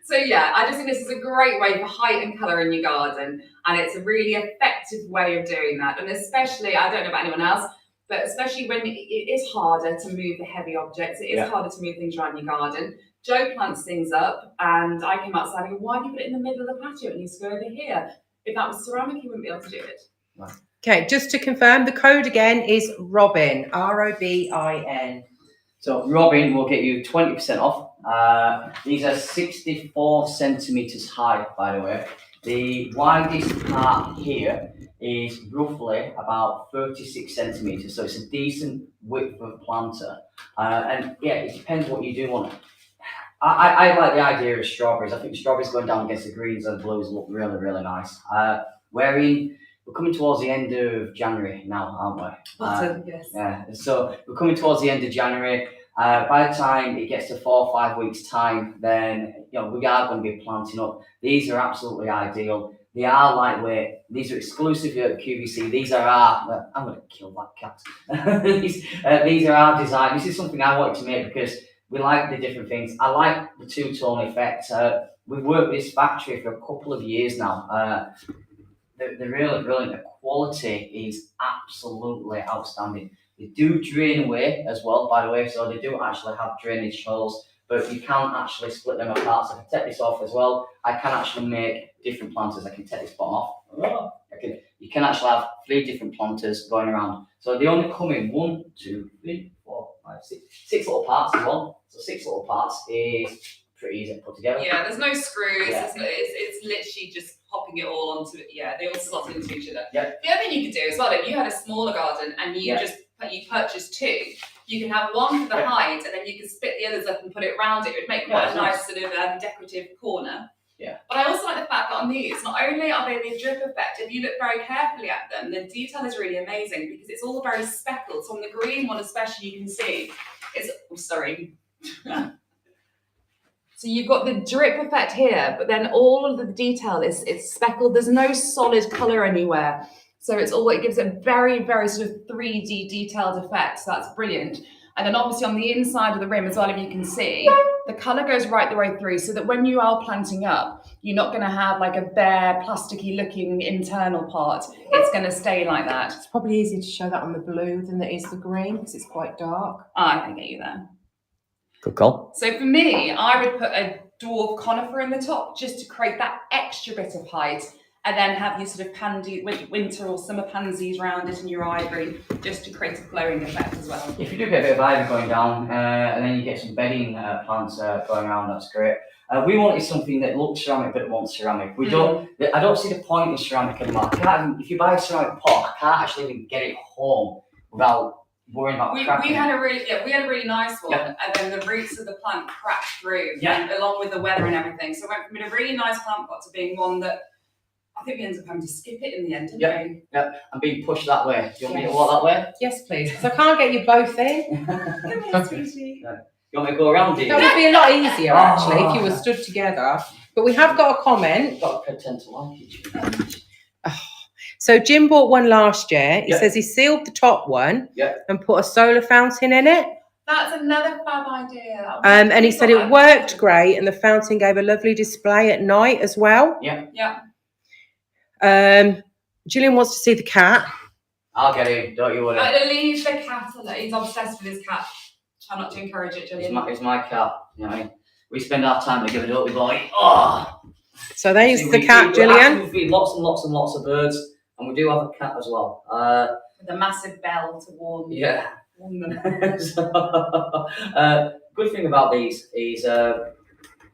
So yeah, I just think this is a great way for height and colour in your garden, and it's a really effective way of doing that. And especially, I don't know about anyone else, but especially when it is harder to move the heavy objects, it is harder to move things around your garden. Joe plants things up, and I came outside and go, why do you put it in the middle of the patio? It needs to go over here. If that was ceramic, you wouldn't be able to do it. Right. Okay, just to confirm, the code again is Robin, ROBIN. So Robin will get you 20% off. These are 64 centimeters high, by the way. The widest part here is roughly about 36 centimeters, so it's a decent width of planter. And yeah, it depends what you do want. I like the idea of strawberries. I think strawberries going down against the greens and blues look really, really nice. We're coming towards the end of January now, aren't we? Yes. Yeah, so we're coming towards the end of January. By the time it gets to 4 or 5 weeks' time, then we are going to be planting up. These are absolutely ideal. They are lightweight. These are exclusively at QVC. These are our. I'm going to kill that cat. These are our design. This is something I wanted to make because we like the different things. I like the two-tone effect. We've worked with this factory for a couple of years now. They're really brilliant. The quality is absolutely outstanding. They do drain away as well, by the way, so they do actually have drainage holes, but you can actually split them apart. So I can take this off as well. I can actually make different planters. I can take this bottom off. You can actually have 3 different planters going around. So they only come in 1, 2, 3, 4, 5, 6 little parts as well. So 6 little parts is pretty easy to put together. Yeah, there's no screws. Yeah. It's literally just popping it all onto it. Yeah, they all slot into each other. Yeah. The other thing you could do as well, if you had a smaller garden and you purchased 2, you can have one for the height, and then you can split the others up and put it around it. It would make quite a nice sort of decorative corner. Yeah. But I also like the fact that on these, not only are they the drip effect, if you look very carefully at them, the detail is really amazing because it's all very speckled. So on the green one especially, you can see So you've got the drip effect here, but then all of the detail is speckled. There's no solid colour anywhere. So it gives a very, very sort of 3D detailed effect. So that's brilliant. And then obviously on the inside of the rim as well, if you can see, the colour goes right the way through so that when you are planting up, you're not going to have like a bare plasticky looking internal part. It's going to stay like that. It's probably easier to show that on the blue than it is the green because it's quite dark. I can get you there. Good call. So for me, I would put a dwarf conifer in the top just to create that extra bit of height, and then have your sort of pansy, winter or summer pansies around it in your ivory, just to create a glowing effect as well. If you do get a bit of ivy going down, and then you get some bedding plants going around, that's great. We wanted something that looks ceramic but wants ceramic. I don't see the point in ceramic anymore. If you buy a ceramic pot, I can't actually even get it home without worrying about We cracking. had a really nice one, and then the roots of the plant cracked through, along with the weather and everything. So it went from being a really nice plant pot to being one that I think we ended up having to skip it in the end, didn't we? I'm being pushed that way. Do you want me to walk that way? Yes, please. Because I can't get you both in. Come here, sweetie. You want me to go around here? That would be a lot easier, actually, if you were stood together. But we have got a comment. You've got to pretend to like each other. So Jim bought one last year. He Yeah. says he sealed the top one Yeah. and put a solar fountain in it. That's another fab idea. And he said it worked great, and the fountain gave a lovely display at night as well. Yeah. Gillian wants to see the cat. I'll get him, don't you worry. Leave the cat alone. He's obsessed with his cat. Try not to encourage it, Gillian. It's my cat. You know what I mean? We spend our time together, don't we, boy? Oh! So there's See, the cat, Gillian. We feed lots and lots and lots of birds, and we do have a cat as well. With a massive bell to warn Yeah. warn them. Good thing about these is,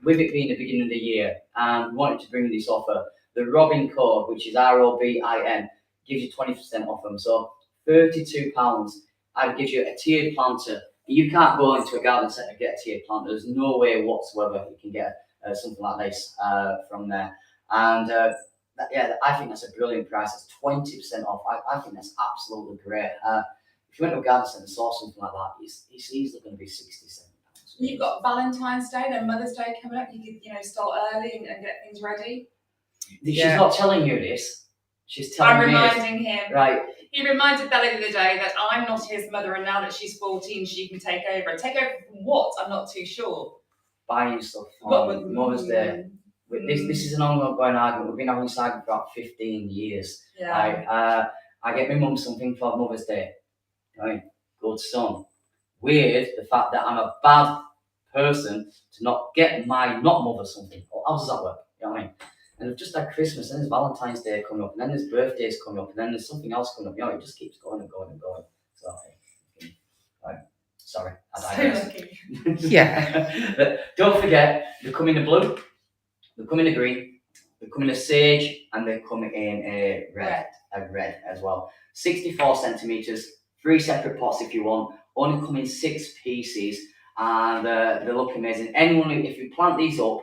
with it being the beginning of the year, and we wanted to bring this offer, the Robin code, which is ROBIN, gives you 20% off them. So £32, I'd give you a tiered planter. You can't go into a garden centre and get a tiered planter. There's no way whatsoever you can get something like this from there. And I think that's a brilliant price. It's 20% off. I think that's absolutely great. If you went to a garden centre and saw something like that, it's easily going to be £67. You've got Valentine's Day and Mother's Day coming up. You could, start early and get things ready. She's not telling you this. She's telling I'm me. reminding him. Right. He reminded Bella the other day that I'm not his mother, and now that she's 14, she can take over. And take over from what? I'm not too sure. Buying stuff What on would- Mother's Day. This is an ongoing argument. We've been having this argument for about 15 years. Yeah. I get my mum something for Mother's Day. Right? Good son. Weird the fact that I'm a bad person to not get my not mother something. Or how does that work? You know what I mean? And we've just had Christmas, and there's Valentine's Day coming up, and then there's birthdays coming up, and then there's something else coming up. You know, it just keeps going and going and going. So, right. Sorry. I digress. lucky. Yeah. But don't forget, they come in the blue, they come in the green, they come in a sage, and they come in a red as well. 64 centimetres, 3 separate pots if you want, only come in 6 pieces, and they look amazing. Anyone, if you plant these up,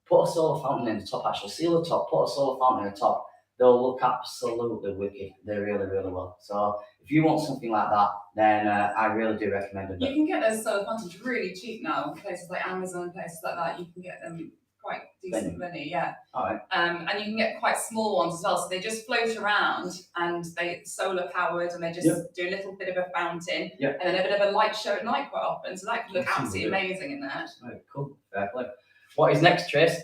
put a solar fountain in the top, actually seal the top, put a solar fountain in the top, they'll look absolutely wicked. They really, really will. So if you want something like that, then I really do recommend it. You can get those solar fountains really cheap now. Places like Amazon and places like that, you can get them quite decent money. Yeah. All right. And you can get quite small ones as well. So they just float around, and they solar powered, and they just do a little bit of a fountain, and then a bit of a light show at night quite often. So that could look absolutely amazing in there. Right, cool. Fair play. What is next, Trace?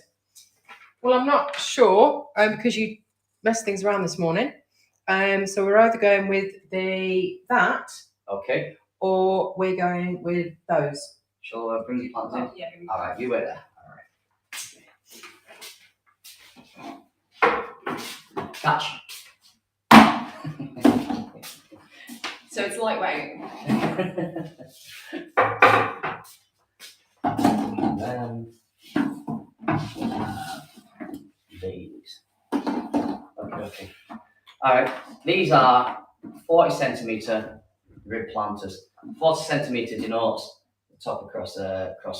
Well, I'm not sure because you messed things around this morning. So we're either going with that Okay. or we're going with those. Shall I bring the plants in? Yeah. All right, you wait there. All right. Catch. So it's lightweight. These. Okay. All right. These are 40 centimetre rib planters. 40 centimetre denotes the top across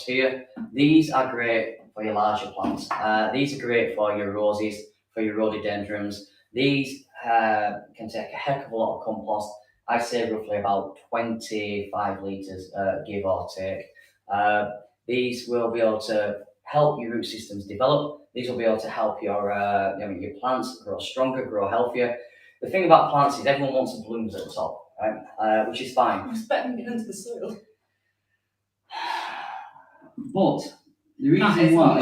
here. These are great for your larger plants. These are great for your roses, for your rhododendrons. These can take a heck of a lot of compost. I say roughly about 25 litres, give or take. These will be able to help your root systems develop. These will be able to help your plants grow stronger, grow healthier. The thing about plants is everyone wants the blooms at the top, right? Which is fine. I expect them to get into the soil. But the reason is why,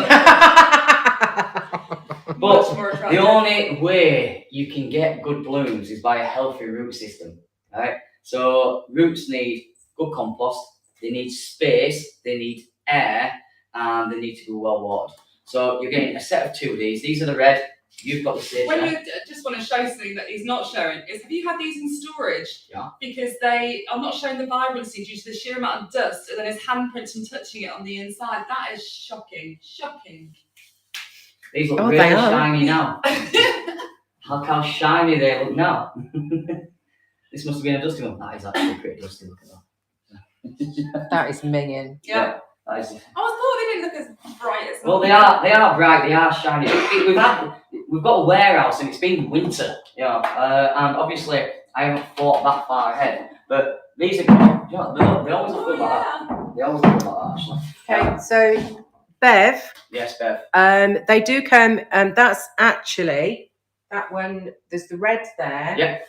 Much more attractive. the only way you can get good blooms is by a healthy root system, right? So roots need good compost, they need space, they need air, and they need to be well watered. So you're getting a set of 2 of these. These are the red. You've got the sage. When you just want to show something that he's not showing, is have you had these in storage? Yeah. Because they are not showing the vibrancy due to the sheer amount of dust, and then his handprints and touching it on the inside. That is shocking. Shocking. These look Oh, really they are. shiny now. Look how shiny they look now. This must have been a dusty one. That is actually pretty dusty. Look at that. That is minging. Yeah. That is. I thought they didn't look as bright as Well, they are bright. They are shiny. We've got a warehouse and it's been winter, you know, and obviously I haven't thought that far ahead. But these are, you know, they always look good like that. They always look good like that, actually. Okay, so Bev, Yes, Bev. they do come. That's actually that one. There's the red there. Yep.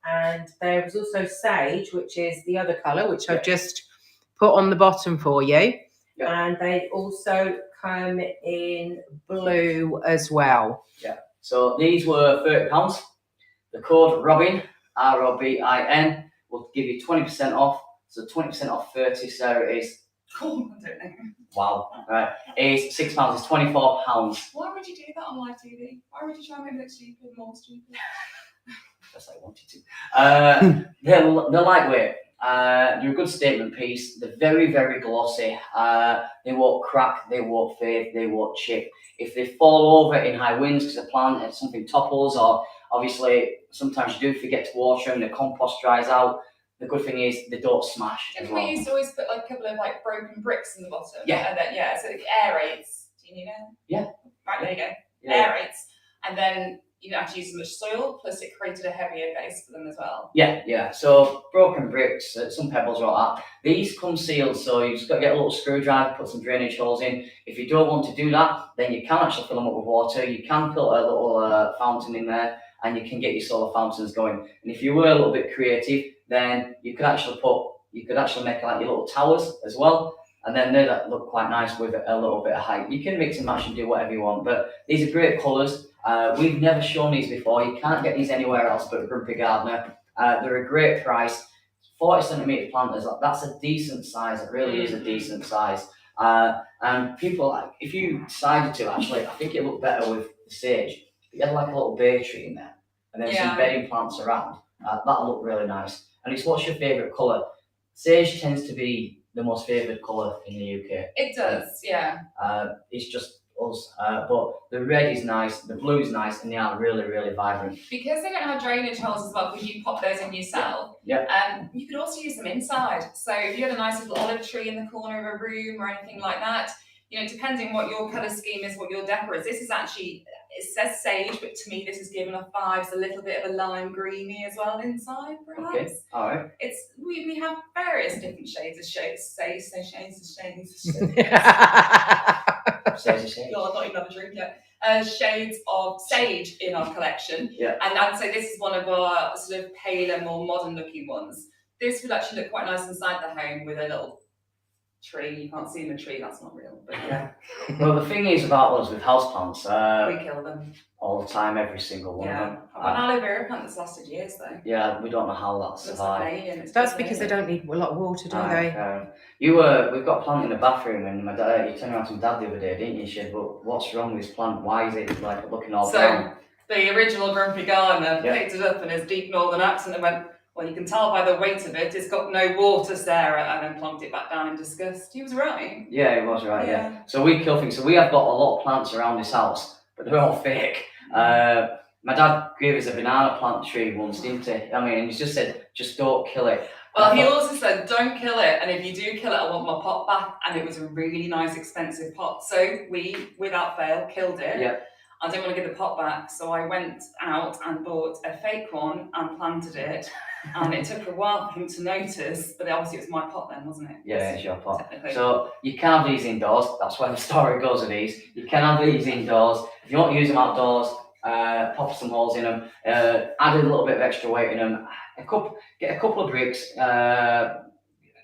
And there was also sage, which is the other colour, which I've Yep. just put on the bottom for you. Yep. And they also come in blue as well. So these were £30. The code Robin, ROBIN, will give you 20% off. So 20% off 30, so it is, Cool, I don't know. wow, right, is £6, it's £24. Why would you do that on live TV? Why would you try and make me look stupid, more stupid? Just I wanted to. They're lightweight. They're a good statement piece. They're very, very glossy. They won't crack, they won't fade, they won't chip. If they fall over in high winds because the plant something topples, or obviously sometimes you do forget to water them, the compost dries out. The good thing is they don't smash as Because well. we used to always put like a couple of like broken bricks in the bottom. Yeah. And then so it aerates. Do you need it? Yeah. Right, there you go. Yeah. Aerates. And then you don't have to use as much soil, plus it created a heavier base for them as well. Yeah. So broken bricks, some pebbles like that. These come sealed, so you've just got to get a little screwdriver, put some drainage holes in. If you don't want to do that, then you can actually fill them up with water. You can put a little fountain in there, and you can get your solar fountains going. And if you were a little bit creative, then you could actually make like your little towers as well. And then they look quite nice with a little bit of height. You can mix and match and do whatever you want, but these are great colours. We've never shown these before. You can't get these anywhere else but Grumpy Gardener. They're a great price. 40 centimetre planters, that's a decent size. It really is a decent size. And people, like, if you decided to, actually, I think it looked better with the sage. If you had like a little bay tree in there, and then some bedding plants around, that'll look really nice. And it's what's your favourite colour? Sage tends to be the most favoured colour in the UK. It does, yeah. It's just us. But the red is nice, the blue is nice, and they are really, really vibrant. Because they don't have drainage holes as well, because you pop those in yourself. Yeah. You could also use them inside. So if you had a nice little olive tree in the corner of a room or anything like that, you know, depending what your colour scheme is, what your decor is. This is actually, it says sage, but to me this is giving off vibes a little bit of a lime greeny as well inside, perhaps. Okay, all right. It's we have various different shades of shades. Shades of Sage. God, I've not even had a drink yet. Shades of sage in our collection. Yeah. And I'd say this is one of our sort of paler, more modern looking ones. This would actually look quite nice inside the home with a little tree. You can't see the tree, that's not real, but yeah. Well, the thing is about us with houseplants, We kill them. all the time, every single one of Yeah. them. I've got an aloe vera plant that's lasted years though. Yeah, we don't know how that Looks like survived. an alien. It's That's just because they alien. don't need a lot of water, do they? We've got a plant in the bathroom, and my dad, you turned around to my dad the other day, didn't you? She said, "But what's wrong with this plant? Why is it like looking all So, brown?" the original Grumpy Gardener Yeah. picked it up in his deep northern accent and went, well, you can tell by the weight of it, it's got no water, Sarah, and then plonked it back down in disgust. He was right. Yeah, it was right. Yeah. So we kill things. So we have got a lot of plants around this house, but they're all fake. My dad gave us a banana plant tree once, didn't he? I mean, he just said, "Just don't kill it." Well, he also said, don't kill it, and if you do kill it, I want my pot back. And it was a really nice, expensive pot. So we, without fail, killed it. Yeah. I didn't want to give the pot back, so I went out and bought a fake one and planted it. And it took a while for him to notice, but obviously it was my pot then, wasn't it? Yeah, it's your pot. Technically. So you can have these indoors. That's where the story goes with these. You can have these indoors. If you want to use them outdoors, pop some holes in them. Add a little bit of extra weight in them. Get a couple of bricks.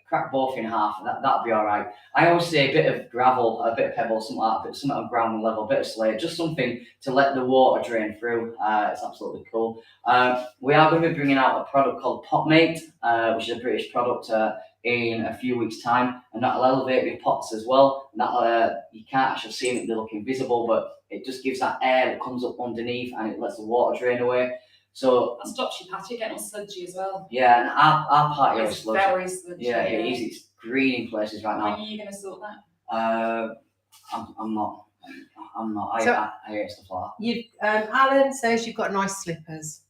Crack both in half. That'll be all right. I always say a bit of gravel, a bit of pebble, something like that, something on ground level, a bit of slate, just something to let the water drain through. It's absolutely cool. We are going to be bringing out a product called Potmate, which is a British product, in a few weeks' time, and that'll elevate your pots as well. And that you can't actually see them; they look invisible, but it just gives that air that comes up underneath, and it lets the water drain away. So that stops your patio getting all sludgy as well. yeah, and our patio is It's sludgy. very sludgy. Yeah, it is. It's green in places right When now. are you going to sort that? I'm not. I hate stuff like that. Alan says you've got nice slippers.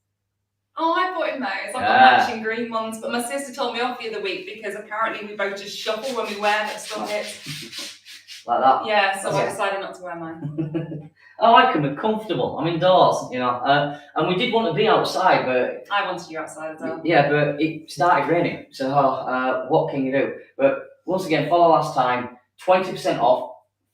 Oh, I bought him those. I've got Yeah. matching green ones, but my sister told me off the other week because apparently we both just shuffle when we wear them at store hits. Like that. Yeah, so I Okay. decided not to wear mine. I like them. They're comfortable. I'm indoors, you know. And we did want to be outside, but I wanted you outside as well. yeah, but it started raining. So what can you do? But once again, follow last time. 20% off.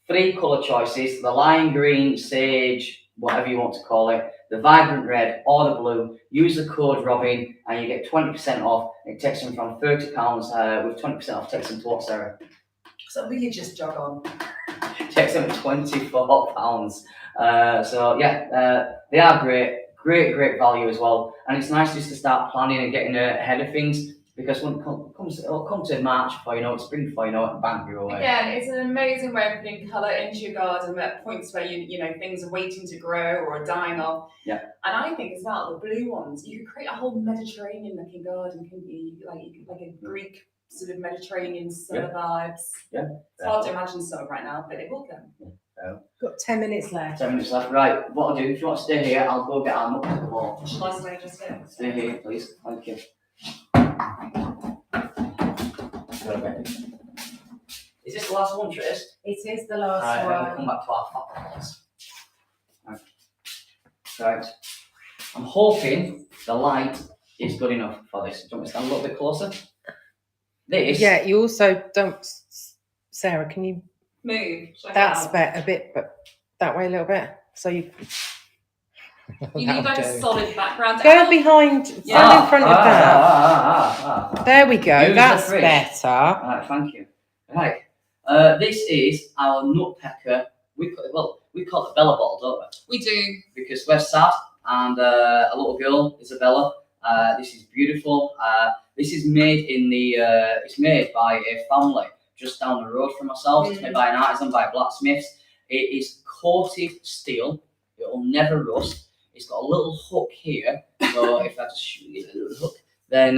3 colour choices: the lime green, sage, whatever you want to call it, the vibrant red or the blue. Use the code Robin, and you get 20% off. It takes them from £30 with 20% off. Takes them to what, Sarah? So we could just jog on. Takes them £24. So yeah, they are great value as well, and it's nice just to start planning and getting ahead of things, because when it'll come to March before you know it, spring before you know it, bang, you're away. Again, it's an amazing way of putting colour into your garden at points where you know things are waiting to grow or are dying off. Yeah. And I think as well, the blue ones, you could create a whole Mediterranean-looking garden, couldn't you? Like a Greek sort of Mediterranean summer vibes. Yeah. It's hard to imagine summer right now, but it will come. Got 10 minutes left. 10 minutes left. Right, what I'll do, if you want to stay here, I'll go get our nut to the wall. Shall I stay just here? Stay here, please. Thank you. Is this the last one, Trace? It is the last Alright, then we'll one. come back to our fat balls. Right. I'm hoping the light is good enough for this. Do you want me to stand a little bit closer? This. Yeah, you also don't, Sarah, can you, Move. Shall I that's go? better a bit, but that way a little bit. So you You need like a solid background. go behind, stand in front of that. There we go, Use the that's fridge. better. Right, thank you. Right, this is our nutpecker. We call it Bella bottle, don't we? We do. Because we're sad, and a little girl, Isabella. This is beautiful. This is made in the. It's made by a family just down the road from ourselves. It's made by an artisan, by blacksmiths. It is coated steel. It will never rust. It's got a little hook here, so if I just shoot you a little hook, then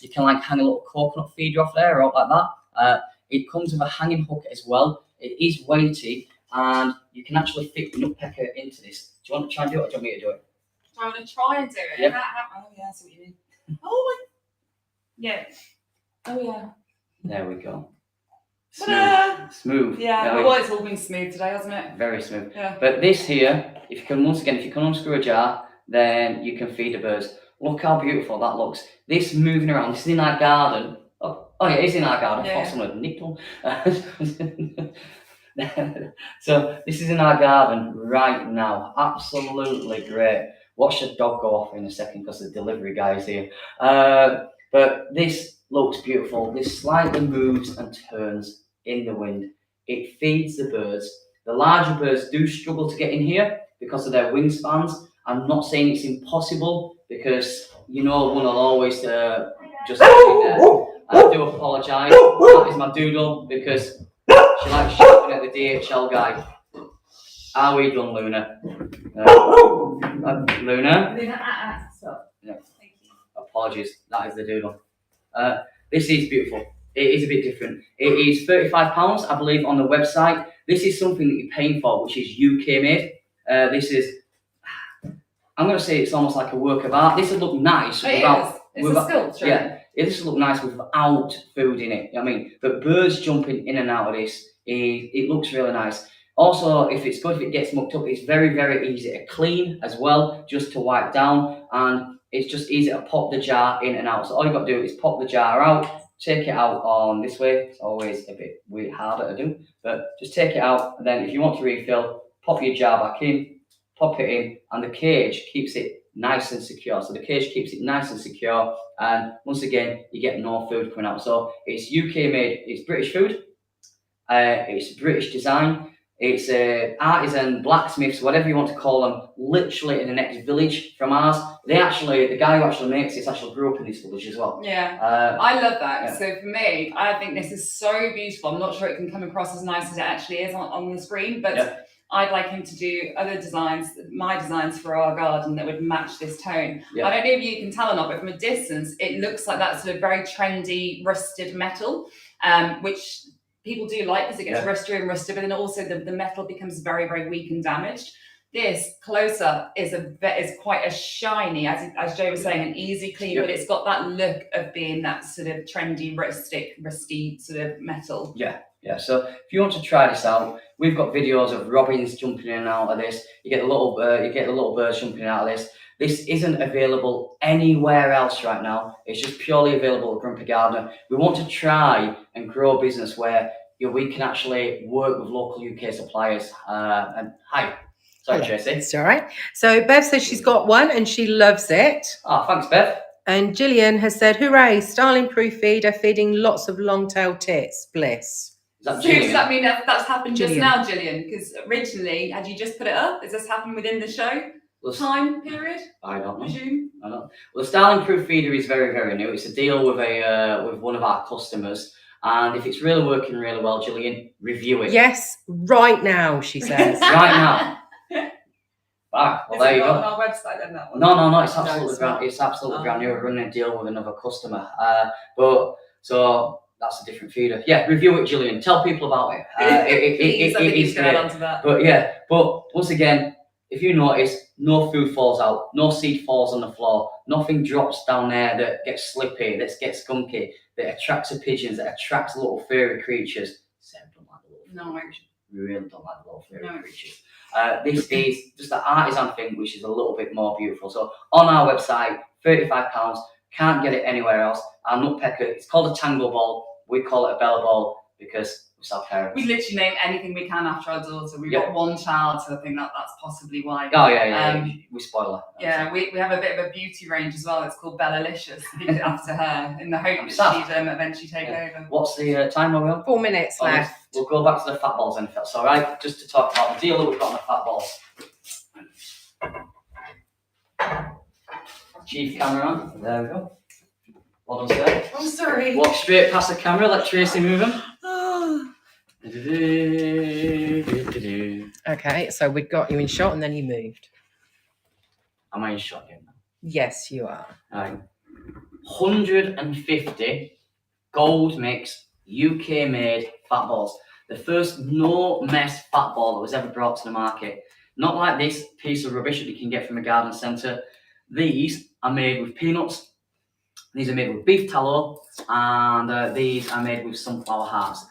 you can like hang a little coconut feeder off there, or like that. It comes with a hanging hook as well. It is weighted, and you can actually fit the nutpecker into this. Do you want to try and do it, or do you want me to do it? I'm going to try and do it. Yep. Oh, yeah, I see what you mean. Oh, yeah. Oh, yeah. There we go. Ta-da! Smooth. Yeah, Very, well, it's all been smooth today, hasn't it? very smooth. Yeah. But this here, if you can unscrew a jar, then you can feed the birds. Look how beautiful that looks. This moving around, this is in our garden. Oh yeah, it is in our garden. I thought someone had nicked one. So this is in our garden right now. Absolutely great. Watch the dog go off in a second because the delivery guy is here. But this looks beautiful. This slightly moves and turns in the wind. It feeds the birds. The larger birds do struggle to get in here because of their wingspans. I'm not saying it's impossible, because you know one will always just get in there. I do apologise. That is my doodle, because she likes shouting at the DHL guy. Are we done, Luna? Luna? Stop. Yeah. Thank you. Apologies, that is the doodle. This is beautiful. It is a bit different. It is £35, I believe, on the website. This is something that you're paying for, which is UK made. This is, I'm going to say it's almost like a work of art. This would look nice It without. is. It's a sculpture. Yeah, this would look nice without food in it. I mean, but birds jumping in and out of this, it looks really nice. Also, if it's good, if it gets mucked up, it's very, very easy to clean as well, just to wipe down, and it's just easy to pop the jar in and out. So all you've got to do is pop the jar out, take it out on this way. It's always a bit weird, harder to do, but just take it out, and then if you want to refill, pop your jar back in, pop it in, and the cage keeps it nice and secure. So the cage keeps it nice and secure, and once again, you get no food coming out. So it's UK made, it's British food, it's British design. It's artisan, blacksmiths, whatever you want to call them, literally in the next village from ours. The guy who actually makes this actually grew up in this village as well. Yeah. Uh, I love that. yeah. So for me, I think this is so beautiful. I'm not sure it can come across as nice as it actually is on the screen, but Yeah. I'd like him to do other designs, my designs for our garden that would match this tone. Yeah. I don't know if you can tell or not, but from a distance, it looks like that sort of very trendy rusted metal, which people do like because it gets Yeah. rustier and rustier, but then also the metal becomes very, very weak and damaged. This closer is quite a shiny, as Joe was saying, an easy clean, but it's got that look of being that sort of trendy, rusty sort of metal. Yeah, so if you want to try this out, we've got videos of robins jumping in and out of this. You get the little birds jumping out of this. This isn't available anywhere else right now. It's just purely available at Grumpy Gardener. We want to try and grow a business where we can actually work with local UK suppliers. And hi, sorry, Hello. Tracy. It's all right. So Bev says she's got one and she loves it. Oh, thanks, Bev. And Gillian has said, hooray, Starling Proof feeder feeding lots of long-tailed tits. Bliss. Is that So does Gillian? that mean that's happened just Gillian. now, Gillian? Because originally, had you just put it up? Has this happened within the show Well, time period? I don't know. Presume. I don't know. Well, the Starling Proof feeder is very, very new. It's a deal with with one of our customers. And if it's really working really well, Gillian, review it. Yes, right now, she says. Right now. Right, well, Is there it you not go. on our website then, that one? No, it's No, absolutely it's brand. not. It's absolutely brand new. Oh. We're running a deal with another customer. But so that's a different feeder. Yeah, review it, Gillian. Tell people about it. Please, I think it he's is going to add great. on to that. But yeah, but once again, if you notice, no food falls out, no seed falls on the floor, nothing drops down there that gets slippy, that gets skunky, that attracts the pigeons, that attracts little fairy creatures. Sarah don't like the little No, we really don't like the little fairy No. creatures. This is just an artisan thing, which is a little bit more beautiful. So on our website, £35, can't get it anywhere else. Our nutpecker, it's called a tango ball. We call it a bella ball because we sell parents. we literally name anything we can after our daughter. We've Yeah. got one child, so I think that's possibly why. Oh yeah. Um, We spoil her. Yeah, we have a bit of a beauty range as well. It's called Bellalicious, named after her, in the hope I'm that sad. she'd eventually take over. What's the time are we on? 4 minutes Oh, left. We'll go back to the fat balls then, if that's all right. Just to talk about the deal that we've got on the fat balls. Chief camera on. There we go. Well done, sir. I'm sorry. Walk straight past the camera. Let Tracy move him. Okay, so we've got you in shot and then you moved. Am I in shot again? Yes, you are. Right. 150 gold mix UK made fat balls. The first no mess fat ball that was ever brought to the market. Not like this piece of rubbish that you can get from a garden centre. These are made with peanuts. These are made with beef tallow, and these are made with sunflower hearts.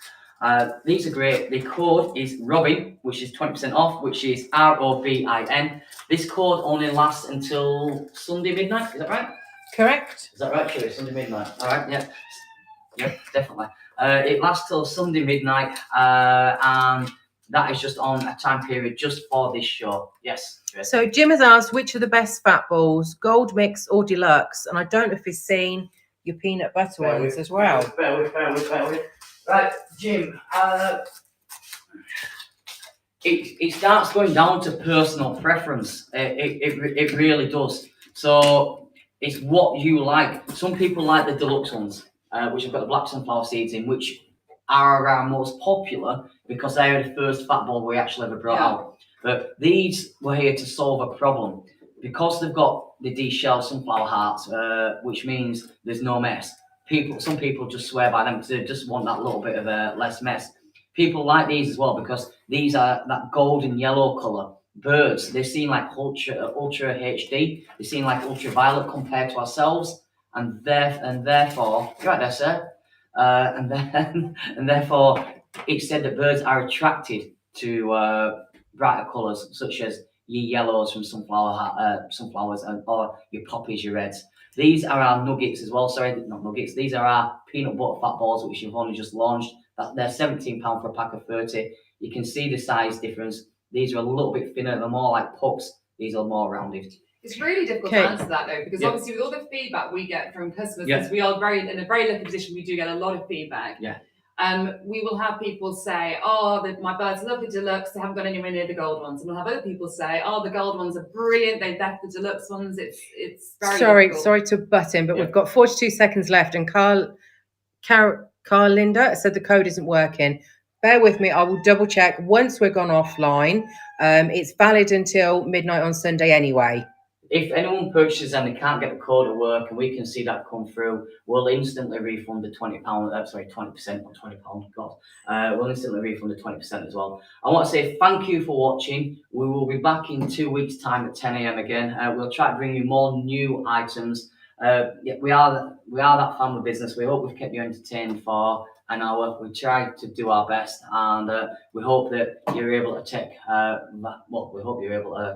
These are great. The code is Robin, which is 20% off, which is ROBIN. This code only lasts until Sunday midnight. Is that right? Correct. Is that right, Chewie? Sunday midnight. All right, yeah. Yeah, definitely. It lasts till Sunday midnight, and that is just on a time period just for this show. Yes. Tracy. So Jim has asked which are the best fat balls, gold mix or deluxe? And I don't know if he's seen your peanut butter Bear ones with- as well. Bear with. Right, Jim. It starts going down to personal preference. It really does. So it's what you like. Some people like the deluxe ones, which have got the black sunflower seeds in, which are our most popular because they are the first fat ball we actually ever brought out. But these were here to solve a problem. Because they've got the de-shelled sunflower hearts, which means there's no mess. Some people just swear by them because they just want that little bit of less mess. People like these as well because these are that golden yellow colour. Birds, they seem like ultra HD. They seem like ultraviolet compared to ourselves, and therefore, you're right there, sir. And therefore, it's said that birds are attracted to brighter colours such as your yellows from sunflowers, or your poppies, your reds. These are our nuggets as well. Sorry, not nuggets. These are our peanut butter fat balls, which you've only just launched. They're £17 for a pack of 30. You can see the size difference. These are a little bit thinner. They're more like pucks. These are more rounded. It's really difficult Okay. to answer that though, because Yeah. obviously with all the feedback we get from customers, Yeah. because we are in a very lucky position, we do get a lot of feedback. Yeah. We will have people say, "Oh, my birds love the deluxe. They haven't got anywhere near the gold ones." And we'll have other people say, "Oh, the gold ones are brilliant. They left the deluxe ones." It's very difficult. Sorry to butt in, but Yeah. we've got 42 seconds left. And Carl Linda said the code isn't working. Bear with me. I will double check once we're gone offline. It's valid until midnight on Sunday anyway. if anyone purchases and they can't get the code at work and we can see that come through, we'll instantly refund the £20, 20% or £20, God. We'll instantly refund the 20% as well. I want to say thank you for watching. We will be back in 2 weeks' time at 10 a.m. again. We'll try to bring you more new items. Yeah, we are that family business. We hope we've kept you entertained for an hour. We try to do our best, and we hope that you're able to take. We hope you're able to